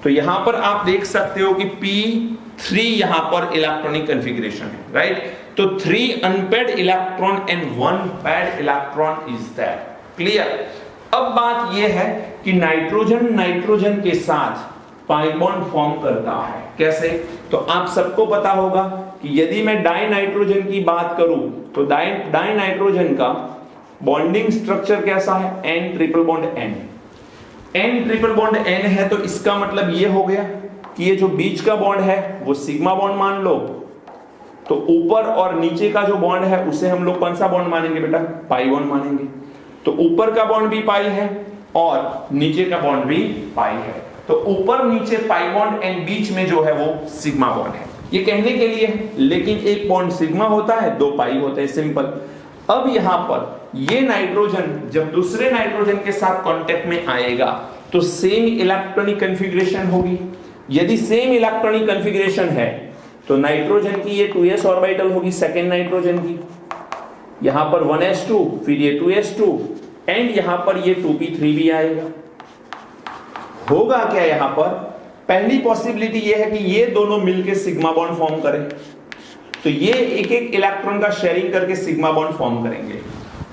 तो यहां पर आप देख सकते हो कि p3 यहां पर इलेक्ट्रॉनिक कॉन्फ़िगरेशन है, राइट। तो 3 unpaired electron and 1 paired electron is there, clear. अब बात यह है कि नाइट्रोजन के साथ पाई बॉन्ड फॉर्म करता है, कैसे? तो आप सबको पता होगा कि यदि मैं डाई नाइट्रोजन की बात करूं तो डाई नाइट्रोजन का बॉन्डिंग स्ट्रक्चर कैसा है? N triple bond N। N triple bond N है, तो इसका मतलब ये हो गया कि ये जो बीच का बॉन्ड है वो सिग्मा बॉन्ड मान लो, तो ऊपर और नीचे का जो बॉन्ड है उसे हम लोग कौन सा बॉन्ड मानेंगे बेटा? पाई बॉन्ड मानेंगे। तो ऊपर का बॉन्ड भी पाई है और नीचे का बॉन्ड भी पाई है, तो ऊपर नीचे पाई बॉन्ड एंड बीच में जो है वो सिग्मा बॉन्ड है। ये कहने के लिए है, लेकिन एक बॉन्ड सिग्मा होता है, 2 पाई होते हैं, सिंपल। अब यहां पर ये नाइट्रोजन जब दूसरे नाइट्रोजन के साथ कांटेक्ट में आएगा तो सेम इलेक्ट्रॉनिक कॉन्फ़िगरेशन होगी। यदि सेम इलेक्ट्रॉनिक कॉन्फ़िगरेशन है तो नाइट्रोजन की ये 2s ऑर्बिटल होगी, सेकेंड नाइट्रोजन की, यहां पर 1s2, फिर ये 2s2 एंड यहां पर ये 2p3 भी आएगा। होगा क्या यहां पर? पहली पॉसिबिलिटी ये है कि ये दोनों मिलकर सिग्मा बॉन्ड फॉर्म करें, तो ये एक एक इलेक्ट्रॉन का शेयरिंग करके सिग्मा बॉन्ड फॉर्म करेंगे।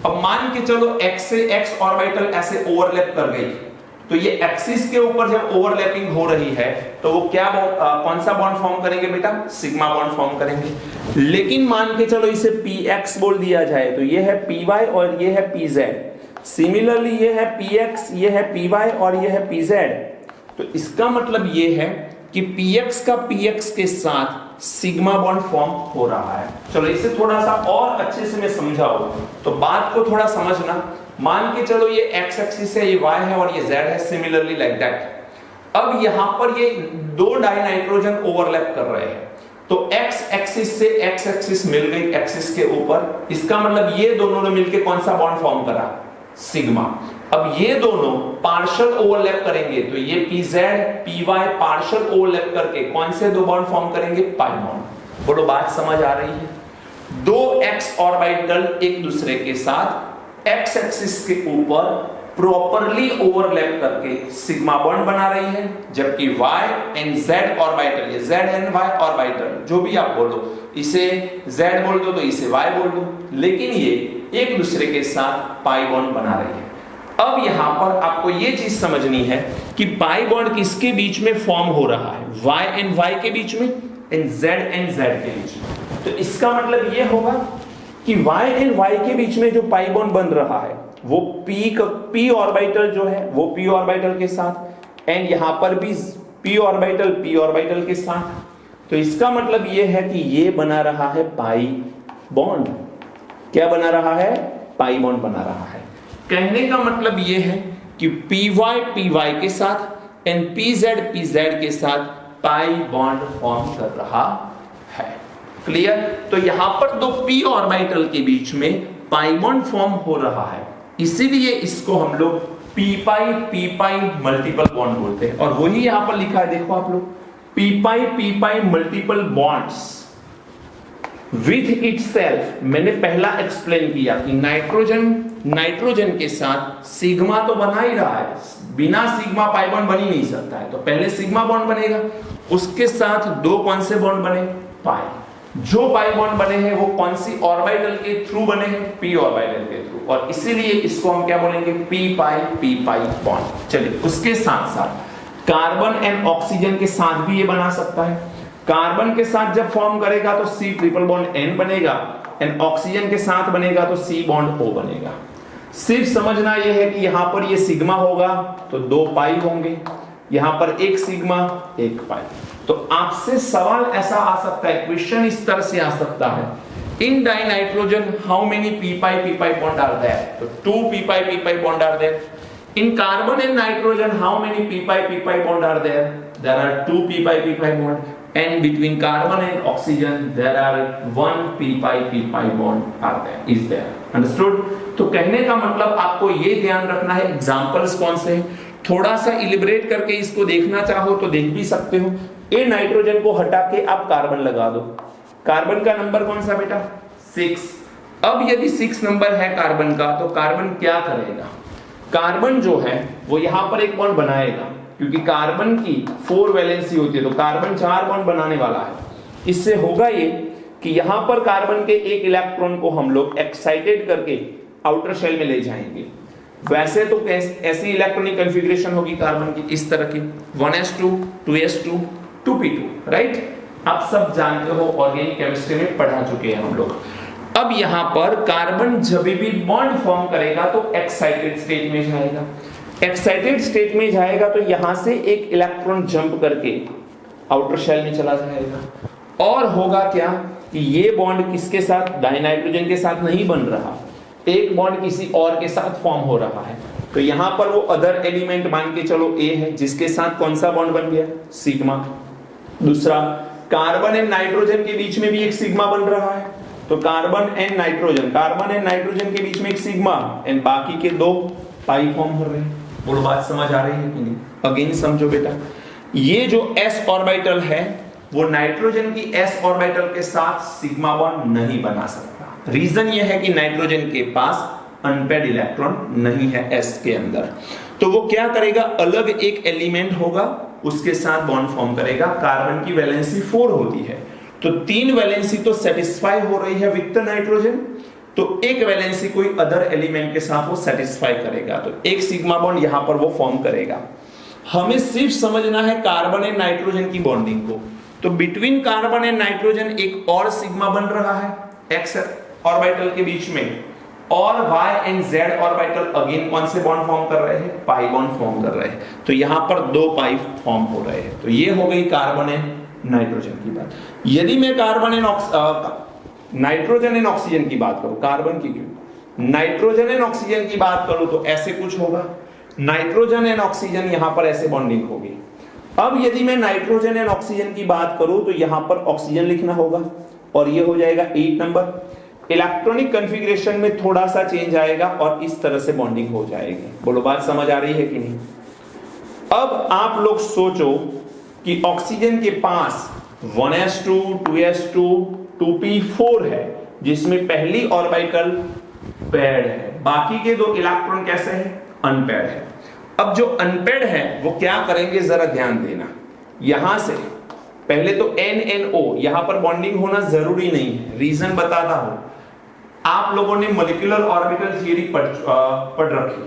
अब मान के चलो x से x ऑर्बिटल ऐसे ओवरलैप कर गई, तो ये एक्सिस के ऊपर जब ओवरलैपिंग हो रही है तो वो क्या कौन सा बॉन्ड फॉर्म करेंगे बेटा? सिग्मा बॉन्ड फॉर्म करेंगे। लेकिन मान के चलो इसे px बोल दिया जाए, तो ये है py और ये है pz। सिमिलरली ये है px, ये है py और ये है pz। तो इसका मतलब ये है कि px का px के साथ सिग्मा बॉन्ड फॉर्म हो रहा है। चलो इसे थोड़ा सा और अच्छे से मैं समझाऊं तो बात को थोड़ा समझना। मान के चलो ये x एक्सिस है, ये y है और ये z है, सिमिलरली लाइक दैट। अब यहां पर ये 2 डाइनाइट्रोजन ओवरलैप कर रहे हैं, तो x एक्सिस से x एक्सिस मिल गई एक्सिस के ऊपर, इसका मतलब ये दोनों ने मिलकर कौन सा बॉन्ड फॉर्म करा? सिग्मा। अब ये दोनों पार्शियल ओवरलैप करेंगे, तो ये pz py पार्शियल ओवरलैप करके कौन से 2 बॉन्ड फॉर्म करेंगे? Pi bond. बोलो बात समझ आ रही है? 2 x ऑर्बिटल एक दूसरे के साथ x एक्सिस के ऊपर प्रॉपरली ओवरलैप करके सिग्मा बॉन्ड बना रही है, जबकि y एंड z ऑर्बिटल, ये z एंड y ऑर्बिटल जो भी आप बोलो, इसे z बोल दो तो इसे y बोल दो, लेकिन ये एक दूसरे के साथ पाई बॉन्ड बना रही है। अब यहां पर आपको ये चीज समझनी है कि पाई बॉन्ड किसके बीच में फॉर्म हो रहा है? y एंड y के बीच में एंड z एंड z के बीच में। तो इसका मतलब ये होगा कि y एंड y के बीच में जो पाई बॉन्ड बन रहा है वो p ऑर्बिटल जो है वो p ऑर्बिटल के साथ, एंड यहां पर भी p ऑर्बिटल के साथ। तो इसका मतलब ये है कि ये बना रहा है पाई बॉन्ड। क्या बना रहा है? पाई बॉन्ड बना रहा है। कहने का मतलब ये है कि py के साथ एंड pz के साथ पाई बॉन्ड फॉर्म कर रहा है, क्लियर। तो यहां पर 2 p ऑर्बिटल के बीच में पाई बॉन्ड फॉर्म हो रहा है, इसीलिए इसको हम लोग p-pi मल्टीपल बॉन्ड बोलते हैं। और वही यहां पर लिखा है, देखो आप लोग, p-pi multiple bonds with itself. मैंने पहला एक्सप्लेन किया कि नाइट्रोजन के साथ सिग्मा तो बना ही रहा है, बिना सिग्मा पाई बॉन्ड बन ही नहीं सकता है, तो पहले सिग्मा बॉन्ड बनेगा, उसके साथ 2 कौन से बॉन्ड बने? पाई। जो पाई बॉन्ड बने हैं वो कौन सी ऑर्बिटल के थ्रू बने हैं? p ऑर्बिटल के थ्रू, और इसीलिए इसको हम क्या बोलेंगे? p-pi bond. चलिए, उसके साथ साथ कार्बन एंड ऑक्सीजन के साथ भी ये बना सकता है। कार्बन के साथ जब फॉर्म करेगा तो C ट्रिपल बॉन्ड N बनेगा, एंड ऑक्सीजन के साथ बनेगा तो C बॉन्ड O बनेगा। सिर्फ समझना यह है कि यहां पर ये सिग्मा होगा तो 2 पाई होंगे, यहां पर 1 सिग्मा 1 पाई। तो आपसे सवाल ऐसा आ सकता है, क्वेश्चन इस तरह से आ सकता है, in dinitrogen how many p-pi bond are there? तो 2 p-pi bond are there. In carbon and nitrogen, how many p-pi bond are there? There are 2 p-pi bond, and between carbon and oxygen there are 1 p-pi bond are there, is there. Understood? तो कहने का मतलब आपको ये ध्यान रखना है, examples कौन से हैं, थोड़ा सा इलिब्रेट करके इसको देखना चाहो तो देख भी सकते हो। ए नाइट्रोजन को हटा के आप कार्बन लगा दो। कार्बन का नंबर कौन सा बेटा? 6। अब यदि 6 नंबर है कार्बन का, तो कार्बन क्या करेगा? कार्बन जो है वो यहां पर एक बॉन्ड बनाएगा, क्योंकि कार्बन की 4 वैलेंसी होती है, तो कार्बन 4 बॉन्ड बनाने वाला है। इससे होगा ये कि यहां पर कार्बन के एक इलेक्ट्रॉन को हम लोग एक्साइटेड करके आउटर शेल में ले जाएंगे। वैसे तो ऐसी इलेक्ट्रॉनिक कॉन्फ़िगरेशन होगी कार्बन की इस तरह की 1s2 2s2 2p2, राइट? आप सब जानते हो, ऑर्गेनिक केमिस्ट्री में पढ़ा चुके हैं हम लोग। अब यहां पर कार्बन जब भी बॉन्ड फॉर्म करेगा तो एक्साइटेड स्टेट में जाएगा। एक्साइटेड स्टेट में जाएगा तो यहां से एक इलेक्ट्रॉन जंप करके आउटर शेल में चला जाएगा। और होगा क्या कि ये बॉन्ड किसके साथ? डाइनाइट्रोजन के साथ नहीं बन रहा, एक बॉन्ड किसी और के साथ फॉर्म हो रहा है। तो यहां पर वो अदर एलिमेंट मान के चलो ए है, जिसके साथ कौन सा बॉन्ड बन गया? सिग्मा। दूसरा, कार्बन एंड नाइट्रोजन के बीच में भी एक सिग्मा बन रहा है, तो कार्बन एंड नाइट्रोजन के बीच में एक सिग्मा, एंड बाकी के 2 पाई फॉर्म हो रहे हैं। बोलो बात समझ आ रही है कि नहीं? अगेन समझो बेटा, ये जो s ऑर्बिटल है वो नाइट्रोजन की s ऑर्बिटल के साथ सिग्मा बॉन्ड नहीं बना सकता। रीजन ये है कि नाइट्रोजन के पास अनपेड इलेक्ट्रॉन नहीं है s के अंदर। तो वो क्या करेगा? अलग एक एलिमेंट होगा, उसके साथ बॉन्ड फॉर्म करेगा। कार्बन की वैलेंसी 4 होती है, तो 3 वैलेंसी तो सेटिस्फाई हो रही है विद नाइट्रोजन, तो एक वैलेंसी कोई अदर एलिमेंट के साथ वो सेटिस्फाई करेगा, तो एक सिग्मा बॉन्ड यहां पर वो फॉर्म करेगा। हमें सिर्फ समझना है कार्बन एंड नाइट्रोजन की बॉन्डिंग को। तो बिटवीन कार्बन एंड नाइट्रोजन एक और सिग्मा बन रहा है x ऑर्बिटल के बीच में, और y and z orbital again कौन से बॉन्ड फॉर्म कर रहे हैं? पाई बॉन्ड फॉर्म कर रहे हैं। तो यहां पर 2 पाई फॉर्म हो रहे हैं। तो ये हो गई कार्बन एंड नाइट्रोजन की बात। यदि मैं carbon and nitrogen and oxygen की बात करूं, कार्बन की क्यों, नाइट्रोजन एंड ऑक्सीजन की बात करूं, तो ऐसे कुछ होगा। नाइट्रोजन एंड ऑक्सीजन यहां पर ऐसे बॉन्डिंग होगी। अब यदि मैं नाइट्रोजन एंड ऑक्सीजन की बात करूं, तो यहां पर ऑक्सीजन लिखना होगा, और ये हो जाएगा 8 नंबर। इलेक्ट्रॉनिक कॉन्फ़िगरेशन में थोड़ा सा चेंज आएगा और इस तरह से बॉन्डिंग हो जाएगी। बोलो बात समझ आ रही है कि नहीं? अब आप लोग सोचो कि ऑक्सीजन के पास 1s2 2s2 2p4 है, जिसमें पहली ऑर्बिटल पेयर्ड है, बाकी के 2 इलेक्ट्रॉन कैसे हैं? अनपेयर्ड है। अब जो अनपेयर्ड है वो क्या करेंगे, जरा ध्यान देना। यहां से पहले तो NNO, यहां पर बॉन्डिंग होना जरूरी नहीं है, रीजन बताता हूं। आप लोगों ने मॉलिक्यूलर ऑर्बिटल थियरी पढ़ रखी,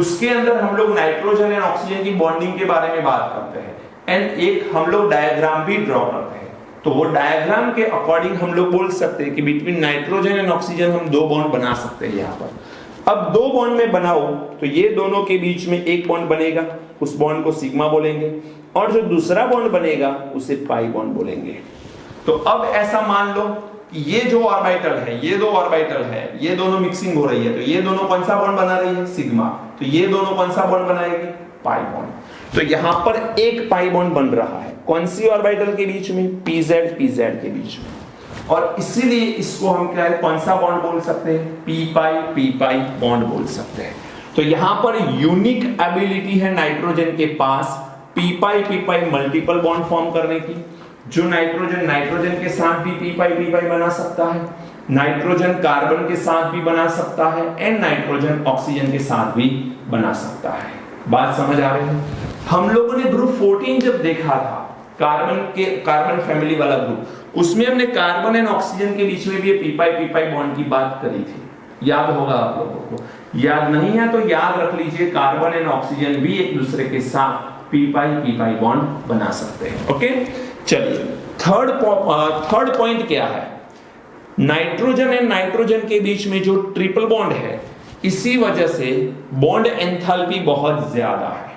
उसके अंदर हम लोग नाइट्रोजन एंड ऑक्सीजन की बॉन्डिंग के बारे में बात करते हैं, एंड एक हम लोग डायग्राम भी ड्रॉ करते हैं। तो वो डायग्राम के अकॉर्डिंग हम लोग बोल सकते हैं कि बिटवीन नाइट्रोजन एंड ऑक्सीजन हम 2 बॉन्ड बना सकते हैं यहां पर। अब 2 बॉन्ड में बनाओ तो ये दोनों के बीच में एक बॉन्ड बनेगा, उस बॉन्ड को सिग्मा बोलेंगे, और जो दूसरा बॉन्ड बनेगा उसे पाई बॉन्ड बोलेंगे। तो अब ऐसा मान लो कि ये जो ऑर्बिटल है, ये 2 ऑर्बिटल है, ये दोनों मिक्सिंग हो रही है, तो ये दोनों कौन सा बॉन्ड बना रही है? सिग्मा। तो ये दोनों कौन सा बॉन्ड बनाएगी? पाई बॉन्ड। तो यहां पर एक पाई बॉन्ड बन रहा है, कौन सी ऑर्बिटल के बीच में? pz के बीच में। और इसीलिए इसको हम क्या है, कौन सा बॉन्ड बोल सकते हैं? p पाई बॉन्ड बोल सकते हैं। तो यहां पर यूनिक एबिलिटी है नाइट्रोजन के पास p पाई मल्टीपल बॉन्ड फॉर्म करने की। जो नाइट्रोजन के साथ भी p पाई बना सकता है, नाइट्रोजन कार्बन के साथ भी बना सकता है, एंड नाइट्रोजन ऑक्सीजन के साथ भी बना सकता है। बात समझ आ रही है? हम लोगों ने ग्रुप 14 जब देखा था, कार्बन फैमिली वाला ग्रुप, उसमें हमने कार्बन एंड ऑक्सीजन के बीच में भी p पाई बॉन्ड की बात करी थी। याद होगा आप लोगों को? याद नहीं है तो याद रख लीजिए, कार्बन एंड ऑक्सीजन भी एक दूसरे के साथ p पाई बॉन्ड बना सकते हैं। ओके, चलिए थर्ड पॉइंट क्या है? नाइट्रोजन एंड नाइट्रोजन के बीच में जो ट्रिपल बॉन्ड है, इसी वजह से बॉन्ड एंथैल्पी बहुत ज्यादा है।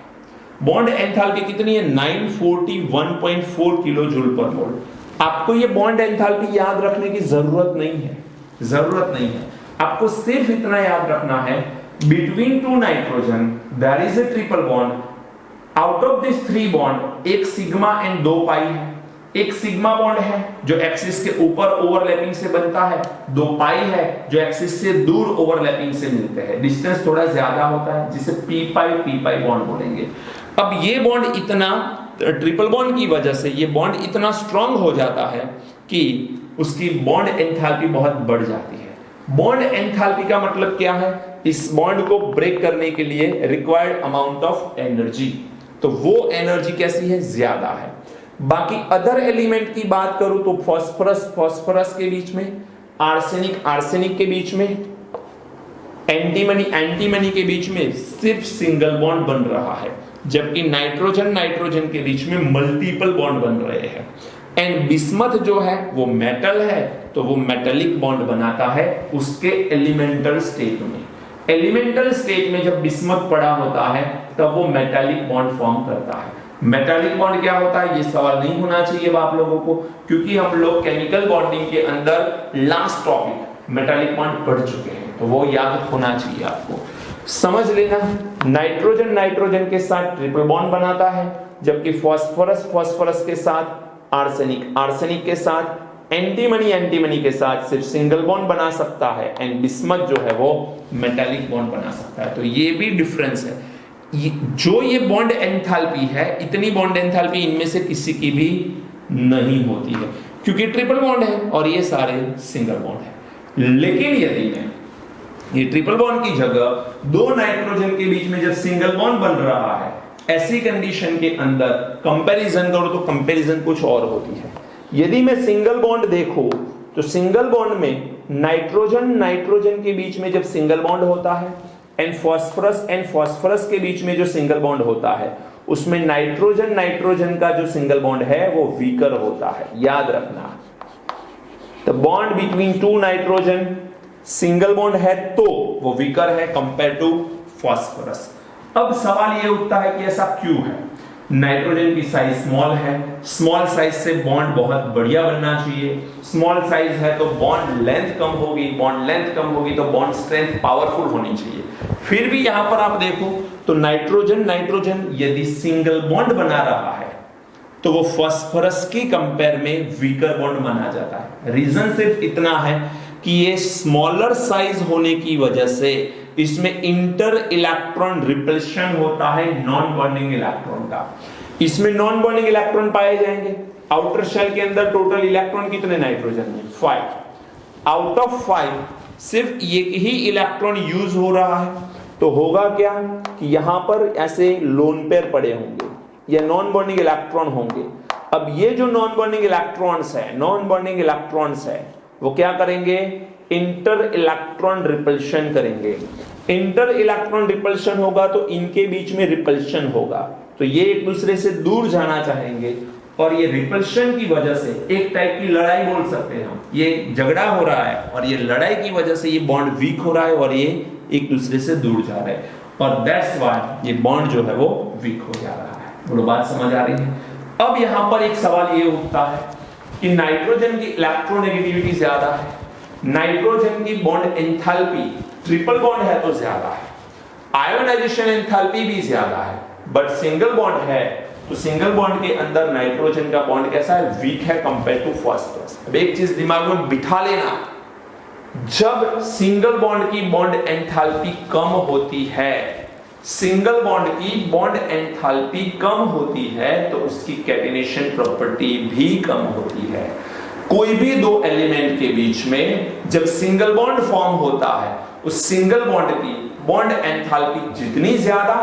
बॉन्ड एंथैल्पी कितनी है? 941.4 किलो जूल पर मोल। आपको ये बॉन्ड एंथैल्पी याद रखने की जरूरत नहीं है। आपको सिर्फ इतना याद रखना है, between 2 nitrogen there is a triple bond. Out of this 3 bond एक सिग्मा एंड 2 पाई है। एक सिग्मा बॉन्ड है जो एक्सिस के ऊपर ओवरलैपिंग से बनता है, 2 पाई है जो एक्सिस से दूर ओवरलैपिंग से मिलते हैं, डिस्टेंस थोड़ा ज्यादा होता है, जिसे p पाई बॉन्ड बोलेंगे। अब ये बॉन्ड इतना ट्रिपल बॉन्ड की वजह से ये बॉन्ड इतना स्ट्रांग हो जाता है कि उसकी बॉन्ड एंथैल्पी बहुत बढ़ जाती है। बॉन्ड एंथैल्पी का मतलब क्या है? इस बॉन्ड को ब्रेक करने के लिए रिक्वायर्ड अमाउंट ऑफ एनर्जी, तो वो एनर्जी कैसी है? ज्यादा है। बाकी अदर एलिमेंट की बात करूं तो फॉस्फोरस के बीच में, आर्सेनिक के बीच में, एंटीमनी के बीच में सिर्फ सिंगल बॉन्ड बन रहा है, जबकि नाइट्रोजन के बीच में मल्टीपल बॉन्ड बन रहे हैं। एंड बिस्मथ जो है वो मेटल है, तो वो मेटेलिक बॉन्ड बनाता है उसके एलिमेंटल स्टेट में। एलिमेंटल स्टेट में जब बिस्मथ पड़ा होता है तब वो मेटालिक बॉन्ड फॉर्म करता है। मेटालिक बॉन्ड क्या होता है ये सवाल नहीं होना चाहिए आप लोगों को, क्योंकि हम लोग केमिकल बॉन्डिंग के अंदर लास्ट टॉपिक मेटालिक बॉन्ड पढ़ चुके हैं, तो वो याद होना चाहिए आपको। समझ लेना, नाइट्रोजन के साथ ट्रिपल बॉन्ड बनाता है, जबकि फॉस्फोरस के साथ आर्सेनिक के साथ एंटीमनी के साथ सिर्फ सिंगल बॉन्ड बना सकता है, एंड बिस्मथ जो है वो मेटालिक बॉन्ड बना सकता है। तो ये भी डिफरेंस है। जो ये बॉन्ड एंथैल्पी है, इतनी बॉन्ड एंथैल्पी इनमें से किसी की भी नहीं होती है, क्योंकि ट्रिपल बॉन्ड है और ये सारे सिंगल बॉन्ड है। लेकिन यदि मैं ये ट्रिपल बॉन्ड की जगह दो नाइट्रोजन के बीच में जब सिंगल बॉन्ड बन रहा है, ऐसी कंडीशन के अंदर कंपैरिजन करो तो कंपैरिजन कुछ और होती है। यदि मैं सिंगल बॉन्ड देखूं तो सिंगल बॉन्ड में नाइट्रोजन के बीच में जब सिंगल बॉन्ड होता है, एंड फॉस्फोरस के बीच में जो सिंगल बॉन्ड होता है, उसमें नाइट्रोजन का जो सिंगल बॉन्ड है वो वीकर होता है। याद रखना, the bond between two nitrogen single bond है तो वो वीकर है कंपेयर टू फॉस्फोरस। अब सवाल ये उठता है कि ऐसा क्यों है? नाइट्रोजन की साइज स्मॉल है, स्मॉल साइज से बॉन्ड बहुत बढ़िया बनना चाहिए। स्मॉल साइज है तो बॉन्ड लेंथ कम होगी, बॉन्ड लेंथ कम होगी तो बॉन्ड स्ट्रेंथ पावरफुल होनी चाहिए। फिर भी यहां पर आप देखो तो नाइट्रोजन यदि सिंगल बॉन्ड बना रहा है तो वो फॉस्फोरस की कंपेयर में वीकर बॉन्ड माना जाता है। रीजन सिर्फ इतना है कि ये स्मॉलर साइज होने की वजह से इसमें इंटर इलेक्ट्रॉन रिपल्शन होता है नॉन बॉन्डिंग इलेक्ट्रॉन का। इसमें नॉन बॉन्डिंग इलेक्ट्रॉन पाए जाएंगे। आउटर शेल के अंदर टोटल इलेक्ट्रॉन कितने नाइट्रोजन में? 5। आउट ऑफ 5 सिर्फ एक ही इलेक्ट्रॉन यूज हो रहा है, तो होगा क्या कि यहां पर ऐसे लोन पेयर पड़े होंगे या नॉन बॉन्डिंग इलेक्ट्रॉन होंगे। अब ये जो नॉन बॉन्डिंग इलेक्ट्रॉन्स है वो क्या करेंगे? इंटर इलेक्ट्रॉन रिपल्शन करेंगे। इंटर इलेक्ट्रॉन रिपल्शन होगा तो इनके बीच में रिपल्शन होगा, तो ये एक दूसरे से दूर जाना चाहेंगे, और ये रिपल्शन की वजह से एक टाइप की लड़ाई बोल सकते हैं हम। ये झगड़ा हो रहा है और ये लड़ाई की वजह से ये बॉन्ड वीक हो रहा है और ये एक दूसरे से दूर जा रहे हैं, और दैट्स व्हाई ये बॉन्ड जो है वो वीक हो जा रहा है। बोलो, बात समझ आ रही है? अब यहां पर एक सवाल ये उठता है कि नाइट्रोजन की इलेक्ट्रोनेगेटिविटी ज्यादा है, नाइट्रोजन की बॉन्ड एंथैल्पी ट्रिपल बॉन्ड है तो ज्यादा है, आयोनाइजेशन एंथैल्पी भी ज्यादा है, बट सिंगल बॉन्ड है तो सिंगल बॉन्ड के अंदर नाइट्रोजन का बॉन्ड कैसा है? वीक है कंपेयर टू फॉस्फोरस। अब एक चीज दिमाग में बिठा लेना, जब सिंगल बॉन्ड की बॉन्ड एंथैल्पी कम होती है, सिंगल बॉन्ड की बॉन्ड एंथैल्पी कम होती है तो उसकी कैटेनेशन प्रॉपर्टी भी कम होती है। कोई भी दो एलिमेंट के बीच में जब सिंगल बॉन्ड फॉर्म होता है, उस सिंगल बॉन्ड की बॉन्ड एंथैल्पी जितनी ज्यादा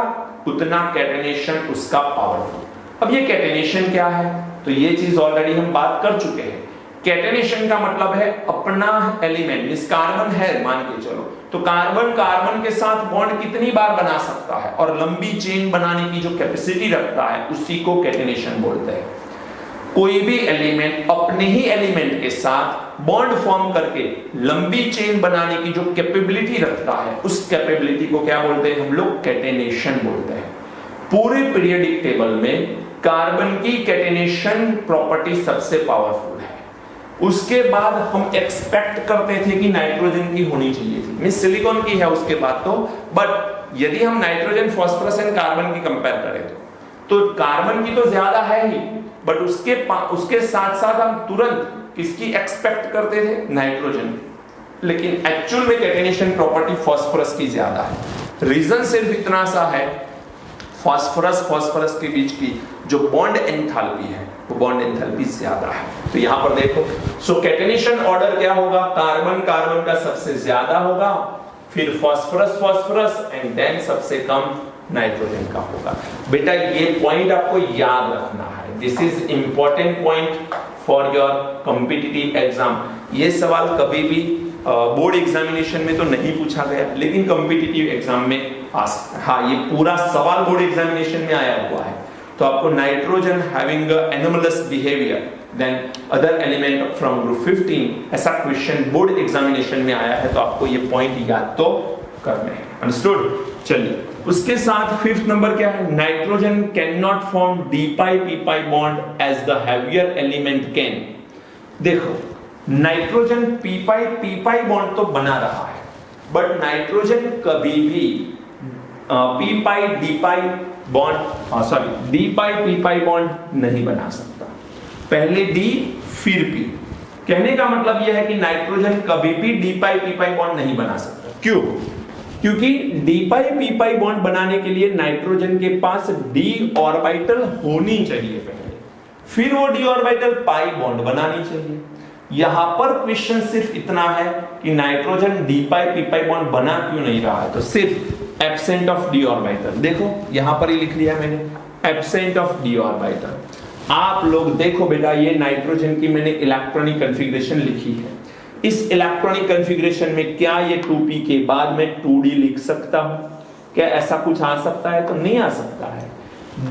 उतना कैटेनेशन उसका पावरफुल। अब ये कैटेनेशन क्या है? तो ये चीज ऑलरेडी हम बात कर चुके हैं। कैटेनेशन का मतलब है अपना एलिमेंट, इस कार्बन है मान के चलो, तो कार्बन के साथ बॉन्ड कितनी बार बना सकता है और लंबी चेन बनाने की जो कैपेसिटी रखता है उसी को कैटेनेशन बोलते हैं। कोई भी एलिमेंट अपने ही एलिमेंट के साथ बॉन्ड फॉर्म करके लंबी चेन बनाने की जो कैपेबिलिटी रखता है, उस कैपेबिलिटी को क्या बोलते हैं हम लोग? कैटेनेशन बोलते हैं। पूरे पीरियोडिक टेबल में कार्बन की कैटेनेशन प्रॉपर्टी सबसे पावरफुल है। उसके बाद हम एक्सपेक्ट करते थे कि नाइट्रोजन की होनी चाहिए थी, मिस सिलिकॉन की है उसके बाद तो, बट यदि हम नाइट्रोजन, फॉस्फोरस एंड कार्बन की कंपेयर करें तो कार्बन की तो ज्यादा है ही, बट उसके साथ साथ हम तुरंत किसकी एक्सपेक्ट करते थे? नाइट्रोजन। लेकिन एक्चुअल में कैटेनेशन प्रॉपर्टी फॉस्फोरस की ज्यादा है। रीजन सिर्फ इतना सा है, फास्फोरस के बीच की जो बॉन्ड एंथैल्पी है वो बॉन्ड एंथैल्पी ज्यादा है। तो यहां पर देखो, सो कैटेनेशन ऑर्डर क्या होगा, कार्बन कार्बन का सबसे ज्यादा होगा, फिर फास्फोरस एंड देन सबसे कम नाइट्रोजन का होगा। बेटा ये पॉइंट आपको याद रखना है, this is important point for your competitive exam. ये सवाल कभी भी बोर्ड एग्जामिनेशन में तो नहीं पूछा गया, लेकिन कॉम्पिटिटिव एग्जाम में आ सकता है। हाँ, ये पूरा सवाल बोर्ड एग्जामिनेशन में आया हुआ है। तो आपको nitrogen having anomalous behaviour than other element from group 15, ऐसा क्वेश्चन बोर्ड एग्जामिनेशन में आया है, तो आपको ये पॉइंट याद तो करने हैं। अंडरस्टूड? चलिए, उसके साथ फिफ्थ नंबर क्या है, nitrogen cannot form d pi p pi bond as the heavier element can. देखो, नाइट्रोजन पी पाई बॉन्ड तो बना रहा है, बट नाइट्रोजन कभी भी p pi d pi bond d pi p pi bond नहीं बना सकता। पहले डी फिर पी, कहने का मतलब यह है कि नाइट्रोजन कभी भी D pi p pi bond नहीं बना सकता। क्यों? क्योंकि D pi p pi bond बनाने के लिए नाइट्रोजन के पास डी ऑर्बिटल होनी चाहिए पहले, फिर वो डी ऑर्बिटल पाई बॉन्ड बनानी चाहिए। यहां पर क्वेश्चन सिर्फ इतना है कि nitrogen D pi p pi bond बना क्यों नहीं रहा है, तो सिर्फ एब्सेंट ऑफ डी ऑर्बिटल। देखो यहां पर ही लिख लिया मैंने, एब्सेंट ऑफ डी ऑर्बिटल। आप लोग देखो बेटा, ये नाइट्रोजन की मैंने इलेक्ट्रॉनिक कॉन्फ़िगरेशन लिखी है। इस इलेक्ट्रॉनिक कॉन्फ़िगरेशन में क्या ये 2p के बाद में 2d लिख सकता हूं? क्या ऐसा कुछ आ सकता है? तो नहीं आ सकता है।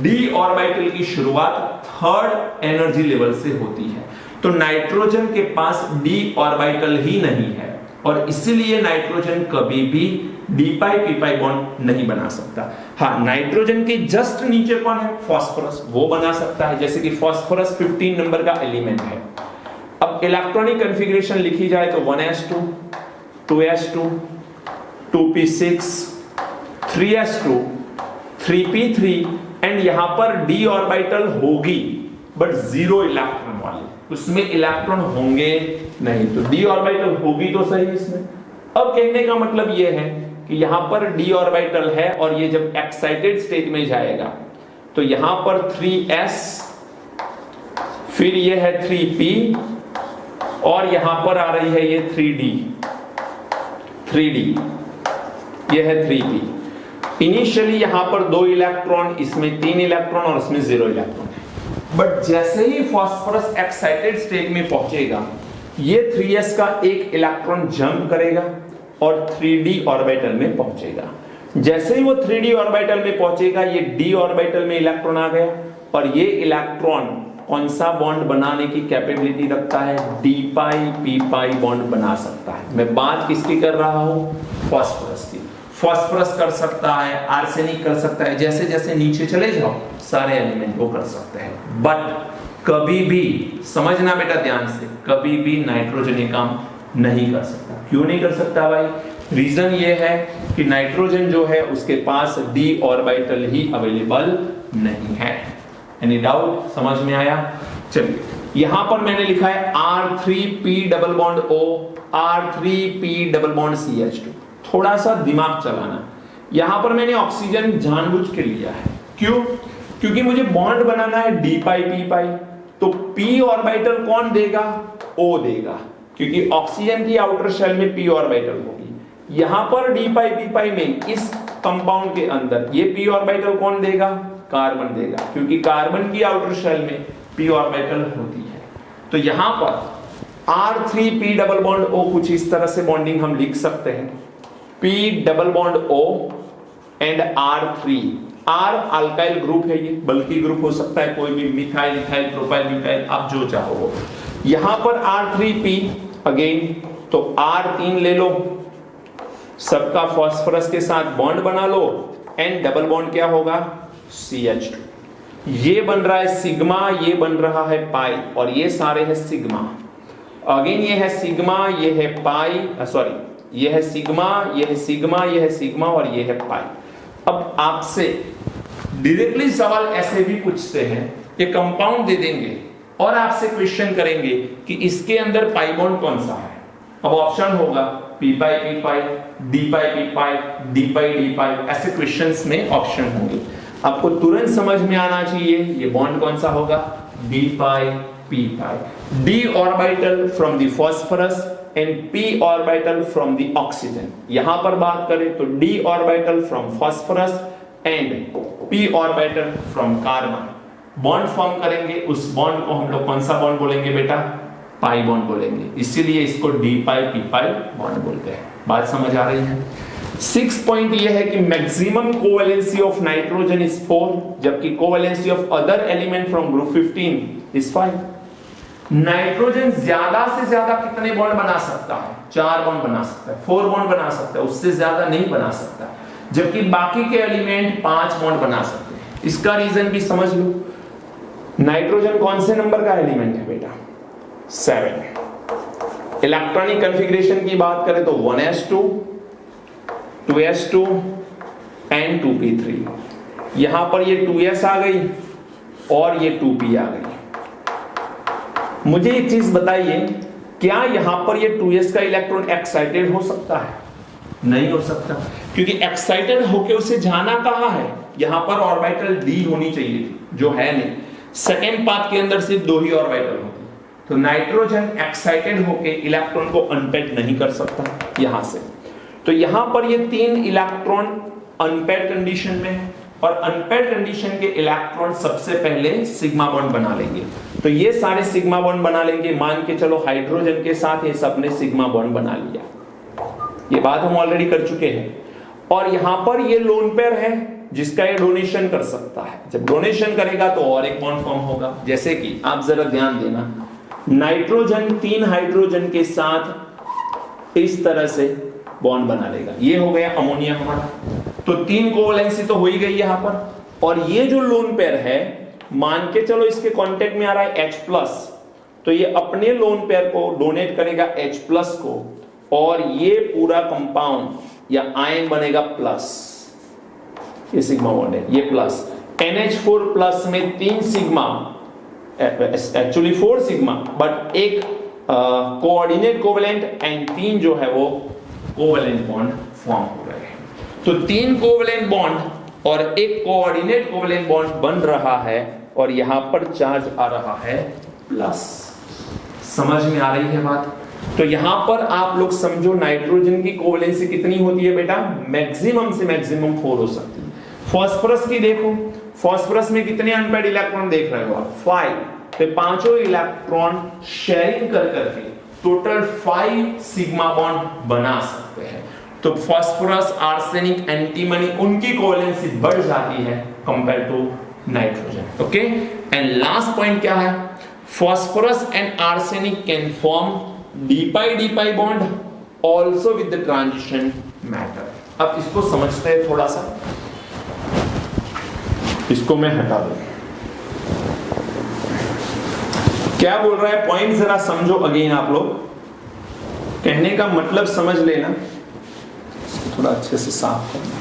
डी ऑर्बिटल की शुरुआत थर्ड एनर्जी लेवल से होती है, तो नाइट्रोजन के पास डी ऑर्बिटल ही नहीं है, और इसीलिए नाइट्रोजन कभी भी D pi p pi bond नहीं बना सकता। हाँ, नाइट्रोजन के जस्ट नीचे कौन है? फास्फोरस, वो बना सकता है, जैसे कि फास्फोरस 15 नंबर का एलिमेंट है। अब इलेक्ट्रॉनिक कॉन्फ़िगरेशन लिखी जाए तो 1s2, 2s2, 2p6, 3s2, 3p3, and यहां पर डी ऑर्बिटल होगी बट 0 इलेक्ट्रॉन वाली, उसमें इलेक्ट्रॉन होंगे नहीं, तो डी ऑर्बिटल होगी तो सही इसमें। अब कहने का मतलब यह है कि यहां पर डी ऑर्बिटल है, और ये जब एक्साइटेड स्टेट में जाएगा तो यहां पर 3s, फिर ये है 3p, और यहां पर आ रही है ये 3d, ये है 3p। इनिशियली यहां पर 2 इलेक्ट्रॉन, इसमें 3 इलेक्ट्रॉन और इसमें 0 इलेक्ट्रॉन है, बट जैसे ही फास्फोरस एक्साइटेड स्टेट में पहुंचेगा, ये 3s का एक इलेक्ट्रॉन जंप करेगा और 3d ऑर्बिटल में पहुंचेगा। जैसे ही वो 3d ऑर्बिटल में पहुंचेगा, ये d ऑर्बिटल में इलेक्ट्रॉन आ गया, और ये इलेक्ट्रॉन कौन सा बॉन्ड बनाने की कैपेबिलिटी रखता है? D pi p pi bond बना सकता है। मैं बात किसकी कर रहा हूं? फास्फोरस की। फास्फोरस कर सकता है, आर्सेनिक कर सकता है, जैसे जैसे नीचे चले जाओ सारे एलिमेंट वो कर सकते हैं, बट कभी भी समझना बेटा ध्यान से, कभी भी नाइट्रोजन ये काम नहीं कर सकता। क्यों नहीं कर सकता भाई? रीजन ये है कि नाइट्रोजन जो है उसके पास डी ऑर्बिटल ही अवेलेबल नहीं है। Any doubt? समझ में आया? चलिए, यहां पर मैंने लिखा है R3p double bond O, R3p double bond CH2। थोड़ा सा दिमाग चलाना, यहां पर मैंने ऑक्सीजन जानबूझ के लिया है। क्यों? क्योंकि मुझे बॉन्ड बनाना है डी पाई पी पाई, तो p ऑर्बिटल कौन देगा? O देगा, क्योंकि ऑक्सीजन की आउटर शेल में p ऑर्बिटल होगी। यहां पर डी पाई पी पाई में इस कंपाउंड के अंदर ये p ऑर्बिटल कौन देगा? कार्बन देगा, क्योंकि कार्बन की आउटर शेल में p ऑर्बिटल होती है। तो यहां पर R3p डबल बॉन्ड O, कुछ इस तरह से बॉन्डिंग हम लिख सकते हैं, p double bond O and R3। R alkyl group है, ये बल्कि ग्रुप हो सकता है, कोई भी मिथाइल, इथाइल, प्रोपाइल, ब्यूटाइल, आप जो चाहो वो। यहां पर R3p अगेन, तो R3 ले लो, सबका फास्फोरस के साथ बॉन्ड बना लो, एंड डबल बॉन्ड क्या होगा? CH2। ये बन रहा है सिग्मा, ये बन रहा है पाई, और ये सारे है सिग्मा। अगेन ये है सिग्मा, ये है पाई, सॉरी ये है सिग्मा, ये है सिग्मा, ये है सिग्मा, और ये है पाई। अब आपसे डायरेक्टली सवाल ऐसे भी पूछते हैं, ये कंपाउंड दे देंगे और आपसे क्वेश्चन करेंगे कि इसके अंदर पाई बॉन्ड कौन सा है। अब ऑप्शन होगा p पाई p पाई, d पाई p पाई, d पाई d पाई, ऐसे क्वेश्चंस में ऑप्शन होंगे। आपको तुरंत समझ में आना चाहिए ये बॉन्ड कौन सा होगा, D pi p pi. D orbital from the phosphorus and P orbital from the oxygen. यहां पर बात करें तो D orbital from phosphorus and P orbital from carbon bond form करेंगे। उस बॉन्ड को हम लोग कौन सा बॉन्ड बोलेंगे बेटा, पाई बॉन्ड बोलेंगे, इसीलिए इसको D pi p pi bond बोलते हैं। बात समझ आ रही है। 6 पॉइंट ये है कि maximum covalency of nitrogen is 4, जबकि covalency of other element from group 15 is 5। Nitrogen ज्यादा से ज्यादा कितने बॉन्ड बना सकता है, 4 बॉन्ड बना सकता है, 4 बॉन्ड बना सकता है, उससे ज्यादा नहीं बना सकता, जबकि बाकी के एलिमेंट 5 बॉन्ड बना सकते हैं। इसका रीजन भी समझ लो। नाइट्रोजन कौन से नंबर का एलिमेंट है बेटा, 7। इलेक्ट्रॉनिक कॉन्फ़िगरेशन की बात करें तो 1s2 2s2 एंड 2p3। यहां पर ये 2s आ गई और ये 2p आ गई। मुझे एक चीज बताइए, क्या यहां पर ये 2s का इलेक्ट्रॉन एक्साइटेड हो सकता है? नहीं हो सकता, क्योंकि एक्साइटेड होके उसे जाना कहां है, यहां पर ऑर्बिटल डी होनी चाहिए थी, जो है नहीं। सेकेंड पाथ के अंदर सिर्फ 2 ही ऑर्बिटल होती, तो नाइट्रोजन एक्साइटेड होके इलेक्ट्रॉन को अनपेड नहीं कर सकता यहां से। तो यहां पर ये 3 इलेक्ट्रॉन अनपेड कंडीशन में है, और अनपेड कंडीशन के इलेक्ट्रॉन सबसे पहले सिग्मा बॉन्ड बना लेंगे। तो ये सारे सिग्मा बॉन्ड बना लेंगे, मान के चलो हाइड्रोजन के साथ ये सबने सिग्मा बॉन्ड बना लिया, ये बात हम ऑलरेडी कर चुके हैं। और यहां पर ये लोन पेयर है जिसका ये डोनेशन कर सकता है, जब डोनेशन करेगा तो और एक बॉन्ड फॉर्म होगा। जैसे कि आप जरा ध्यान देना, नाइट्रोजन 3 हाइड्रोजन के साथ इस तरह से बॉन्ड बना लेगा, ये हो गया अमोनिया हमारा। तो 3 कोवैलेंसी तो हो ही गई यहां पर, और ये जो लोन पेयर है मान के चलो इसके कांटेक्ट में आ रहा है H+, तो ये अपने लोन पेयर को डोनेट करेगा H+ को, और ये पूरा कंपाउंड या आयन बनेगा प्लस, ये सिग्मा बॉन्ड है, ये प्लस। NH4+ में 3 सिग्मा, एक्चुअली 4 सिग्मा, बट एक कोऑर्डिनेट कोवैलेंट एंड 3 जो है वो कोवैलेंट बॉन्ड फॉर्म हो रहे हैं। तो 3 कोवैलेंट बॉन्ड और एक कोऑर्डिनेट कोवैलेंट बॉन्ड बन रहा है, और यहां पर चार्ज आ रहा है प्लस। समझ में आ रही है बात? तो यहां पर आप लोग समझो नाइट्रोजन की कोवैलेंसी कितनी होती है बेटा, मैक्सिमम से मैक्सिमम 4 हो सकती है। फास्फोरस की देखो, फास्फोरस में कितने अनपेड इलेक्ट्रॉन देख रहे हो आप, 5। तो पांचों इलेक्ट्रॉन शेयरिंग कर करके टोटल 5 सिग्मा बॉन्ड बना सकते हैं। तो फास्फोरस, आर्सेनिक, एंटीमनी, उनकी कोवैलेंसी बढ़ जाती है compare to nitrogen. Okay, and last point क्या है, phosphorus and arsenic can form d pi bond also with the transition matter. अब इसको समझते हैं थोड़ा सा, इसको मैं हटा दूं। क्या बोल रहा है पॉइंट जरा समझो अगेन, आप लोग कहने का मतलब समझ लेना, थोड़ा अच्छे से साफ करना।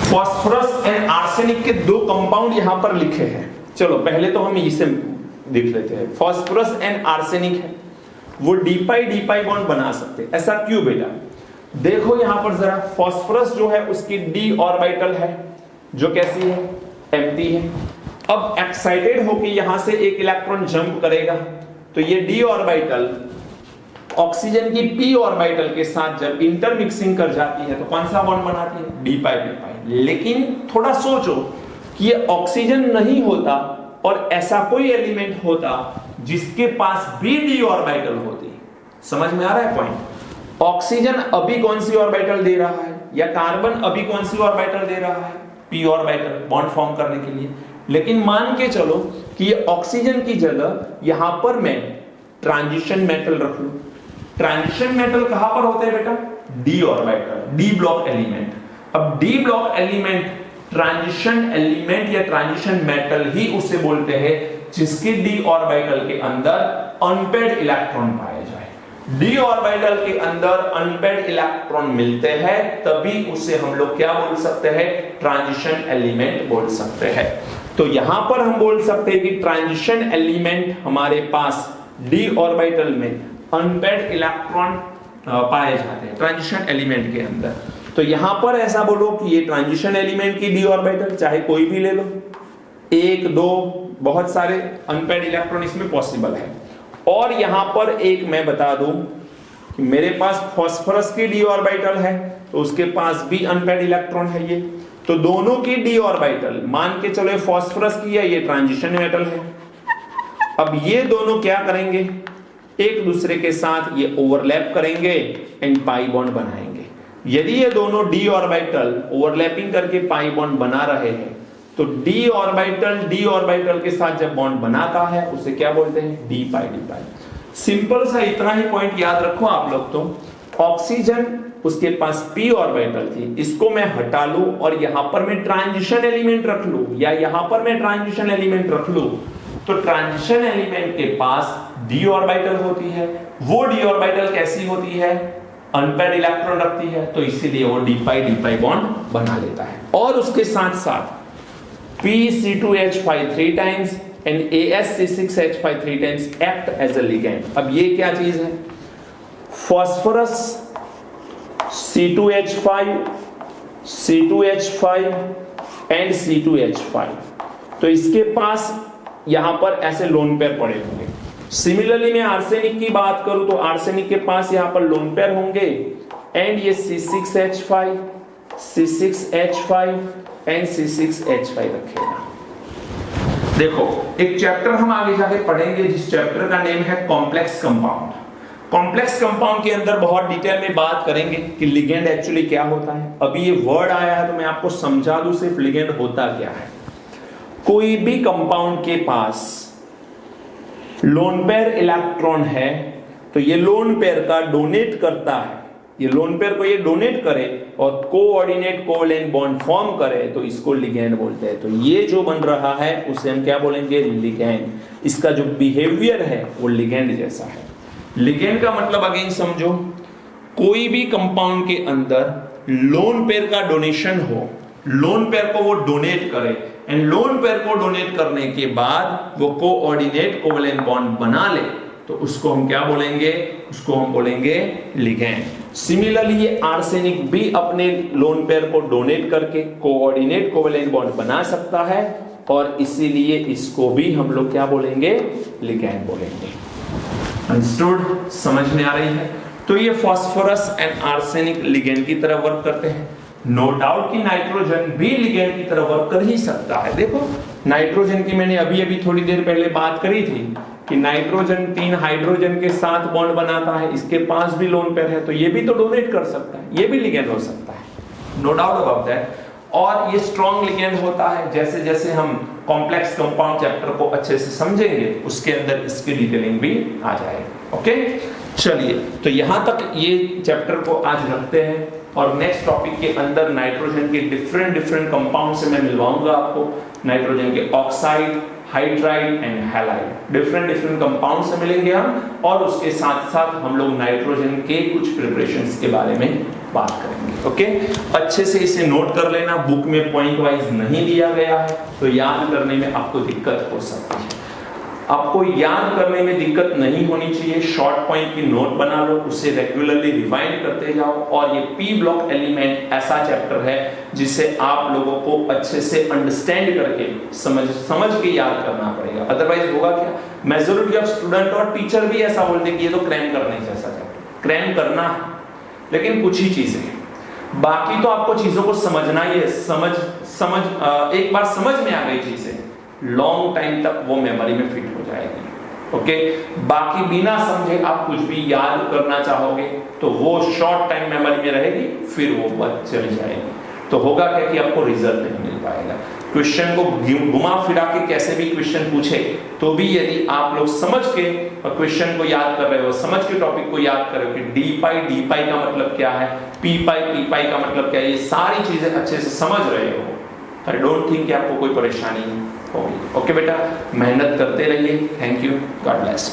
फास्फोरस एंड आर्सेनिक के 2 कंपाउंड यहां पर लिखे हैं। चलो पहले तो हम इसे देख लेते हैं। फास्फोरस एंड आर्सेनिक है, वो डी-पाई बॉन्ड बना सकते हैं। ऐसा क्यों बेटा? देखो यहां पर जरा, फास्फोरस जो है उसकी डी ऑर्बिटल है जो कैसी है, एम्प्टी है। अब एक्साइटेड होके यहां से एक इलेक्ट्रॉन जंप करेगा, तो ये डी ऑर्बिटल ऑक्सीजन की पी ऑर्बिटल के साथ जब इंटरमिक्सिंग कर जाती है तो कौन सा बॉन्ड बनाती है, डी-पाई। लेकिन थोड़ा सोचो कि ये ऑक्सीजन नहीं होता और ऐसा कोई एलिमेंट होता जिसके पास भी डी ऑर्बिटल होती। समझ में आ रहा है पॉइंट? ऑक्सीजन अभी कौन सी ऑर्बिटल दे रहा है, या कार्बन अभी कौन सी ऑर्बिटल दे रहा है, पी ऑर्बिटल, बॉन्ड फॉर्म करने के लिए। लेकिन मान के चलो कि ये ऑक्सीजन की जगह यहां पर मैं ट्रांजिशन मेटल रख लूं। ट्रांजिशन मेटल कहां पर होते हैं बेटा, D orbital, D block element. अब D block element transition element या ट्रांजिशन मेटल ही उसे बोलते हैं जिसके डी ऑर्बिटल के अंदर अनपेड इलेक्ट्रॉन पाए जाए। डी ऑर्बिटल के अंदर अनपेड इलेक्ट्रॉन मिलते हैं तभी उसे हम लोग क्या बोल सकते हैं, ट्रांजिशन एलिमेंट बोल सकते हैं। तो यहां पर हम बोल सकते हैं कि ट्रांजिशन एलिमेंट हमारे पास डी ऑर्बिटल में अनपेड इलेक्ट्रॉन पाए जाते हैं ट्रांजिशन एलिमेंट के अंदर। तो यहां पर ऐसा बोलो कि ये ट्रांजिशन एलिमेंट की डी ऑर्बिटल, चाहे कोई भी ले लो, 1 2 बहुत सारे अनपेयर्ड इलेक्ट्रॉन इसमें पॉसिबल है। और यहां पर एक मैं बता दूं कि मेरे पास फास्फोरस की डी ऑर्बिटल है तो उसके पास भी अनपेयर्ड इलेक्ट्रॉन है ये, तो दोनों की डी ऑर्बिटल मान के चलो फास्फोरस की है, ये ट्रांजिशन मेटल है। अब ये दोनों क्या करेंगे, एक दूसरे के साथ ये ओवरलैप करेंगे एंड पाई बॉन्ड बनाएंगे। यदि ये दोनों डी ऑर्बिटल ओवरलैपिंग करके पाई बॉन्ड बना रहे हैं तो डी ऑर्बिटल के साथ जब बॉन्ड बनाता है उसे क्या बोलते हैं, डी पाई। सिंपल सा इतना ही पॉइंट याद रखो आप लोग। तो ऑक्सीजन उसके पास p ऑर्बिटल थी, इसको मैं हटा लूं और यहां पर मैं ट्रांजिशन एलिमेंट रख लूं या यहां पर मैं ट्रांजिशन एलिमेंट रख लूं, तो ट्रांजिशन एलिमेंट के पास d ऑर्बिटल होती है। वो d ऑर्बिटल कैसी होती है, अनपेयर्ड इलेक्ट्रॉन रखती है, तो इसीलिए वो d पाई बॉन्ड बना लेता है। और उसके साथ साथ pC2H5 3 times and AsC6H5 3 times act as a ligand। अब ये क्या चीज है, फास्फोरस C2H5 एंड C2H5, तो इसके पास यहां पर ऐसे लोन पेयर पड़े होंगे। सिमिलरली मैं आर्सेनिक की बात करूं तो आर्सेनिक के पास यहां पर लोन पेयर होंगे एंड ये C6H5 एंड C6H5 रखेगा। देखो एक चैप्टर हम आगे जाके पढ़ेंगे जिस चैप्टर का नेम है कॉम्प्लेक्स कंपाउंड। कॉम्प्लेक्स कंपाउंड के अंदर बहुत डिटेल में बात करेंगे कि लिगेंड एक्चुअली क्या होता है। अभी ये वर्ड आया है तो मैं आपको समझा दूं सिर्फ लिगेंड होता क्या है। कोई भी कंपाउंड के पास लोन पेयर इलेक्ट्रॉन है तो ये लोन पेयर का डोनेट करता है, ये लोन पेयर को ये डोनेट करे और कोऑर्डिनेट कोवैलेंट बॉन्ड फॉर्म करे तो इसको लिगेंड बोलते हैं। तो ये जो बन रहा है उसे हम क्या बोलेंगे, लिगेंड। इसका जो बिहेवियर है वो लिगेंड जैसा है। लिगेंड का मतलब अगेन समझो, कोई भी कंपाउंड के अंदर लोन पेयर का डोनेशन हो, लोन पेयर को वो डोनेट करे एंड लोन पेयर को डोनेट करने के बाद वो कोऑर्डिनेट कोवैलेंट बॉन्ड बना ले तो उसको हम क्या बोलेंगे, उसको हम बोलेंगे लिगेंड। सिमिलरली ये आर्सेनिक भी अपने लोन पेयर को डोनेट करके कोऑर्डिनेट कोवैलेंट बॉन्ड बना सकता है और इसीलिए इसको भी हम लोग क्या बोलेंगे, लिगेंड बोलेंगे। अंडरस्टूड, समझ में आ रही है। तो ये फास्फोरस एंड आर्सेनिक लिगेंड की तरह वर्क करते हैं। नो डाउट कि नाइट्रोजन भी लिगेंड की तरह वर्क कर ही सकता है। देखो नाइट्रोजन की मैंने अभी थोड़ी देर पहले बात करी थी कि नाइट्रोजन 3 हाइड्रोजन के साथ बॉन्ड बनाता है, इसके पास भी लोन पेयर है तो ये भी तो डोनेट कर सकता है, ये भी लिगेंड हो सकता है, नो डाउट अबाउट दैट। और ये स्ट्रॉन्ग लिगेंड होता है। जैसे जैसे हम कॉम्प्लेक्स कंपाउंड चैप्टर को अच्छे से समझेंगे उसके अंदर इसकी डिटेलिंग भी आ जाएगी। ओके, चलिए तो यहां तक ये चैप्टर को आज रखते हैं और नेक्स्ट टॉपिक के अंदर नाइट्रोजन के डिफरेंट कंपाउंड से मैं मिलवाऊंगा आपको। नाइट्रोजन के oxide, hydride and halide different compound से मिलेंगे हम, और उसके साथ साथ हम लोग नाइट्रोजन के कुछ प्रिपरेशंस के बारे में बात करेंगे। ओके, अच्छे से इसे नोट कर लेना, बुक में पॉइंट वाइज नहीं दिया गया है तो याद करने में आपको दिक्कत हो सकती है। आपको याद करने में दिक्कत नहीं होनी चाहिए, शॉर्ट पॉइंट की नोट बना लो, उसे रेगुलरली रिवाइंड करते जाओ। और ये पी ब्लॉक एलिमेंट ऐसा चैप्टर है जिसे आप लोगों को अच्छे से अंडरस्टैंड करके समझ के याद करना पड़ेगा, अदरवाइज होगा क्या, मेजॉरिटी ऑफ स्टूडेंट और टीचर भी ऐसा बोलते कि ये तो क्रैम करने जैसा चैप्टर। क्रैम करना है लेकिन कुछ ही चीजें हैं, बाकी तो आपको चीजों को समझना ही है। एक बार समझ में आ गई चीजें लॉन्ग टाइम तक वो मेमोरी में फिट हो जाएगी। ओके, बाकी बिना समझे आप कुछ भी याद करना चाहोगे तो वो शॉर्ट टाइम मेमोरी में रहेगी, फिर वो बात चली जाएगी, तो होगा क्या कि आपको रिजल्ट नहीं मिल पाएगा। क्वेश्चन को घुमा फिरा के कैसे भी क्वेश्चन पूछे तो भी यदि आप लोग समझ के क्वेश्चन को याद कर रहे हो, समझ के टॉपिक को याद कर रहे हो कि डी पाई का मतलब क्या है, पी पाई का मतलब क्या है, ये सारी चीजें अच्छे से समझ रहे हो, आई डोंट थिंक कि आपको कोई परेशानी होगी। ओके बेटा, मेहनत करते रहिए। Thank you, God bless.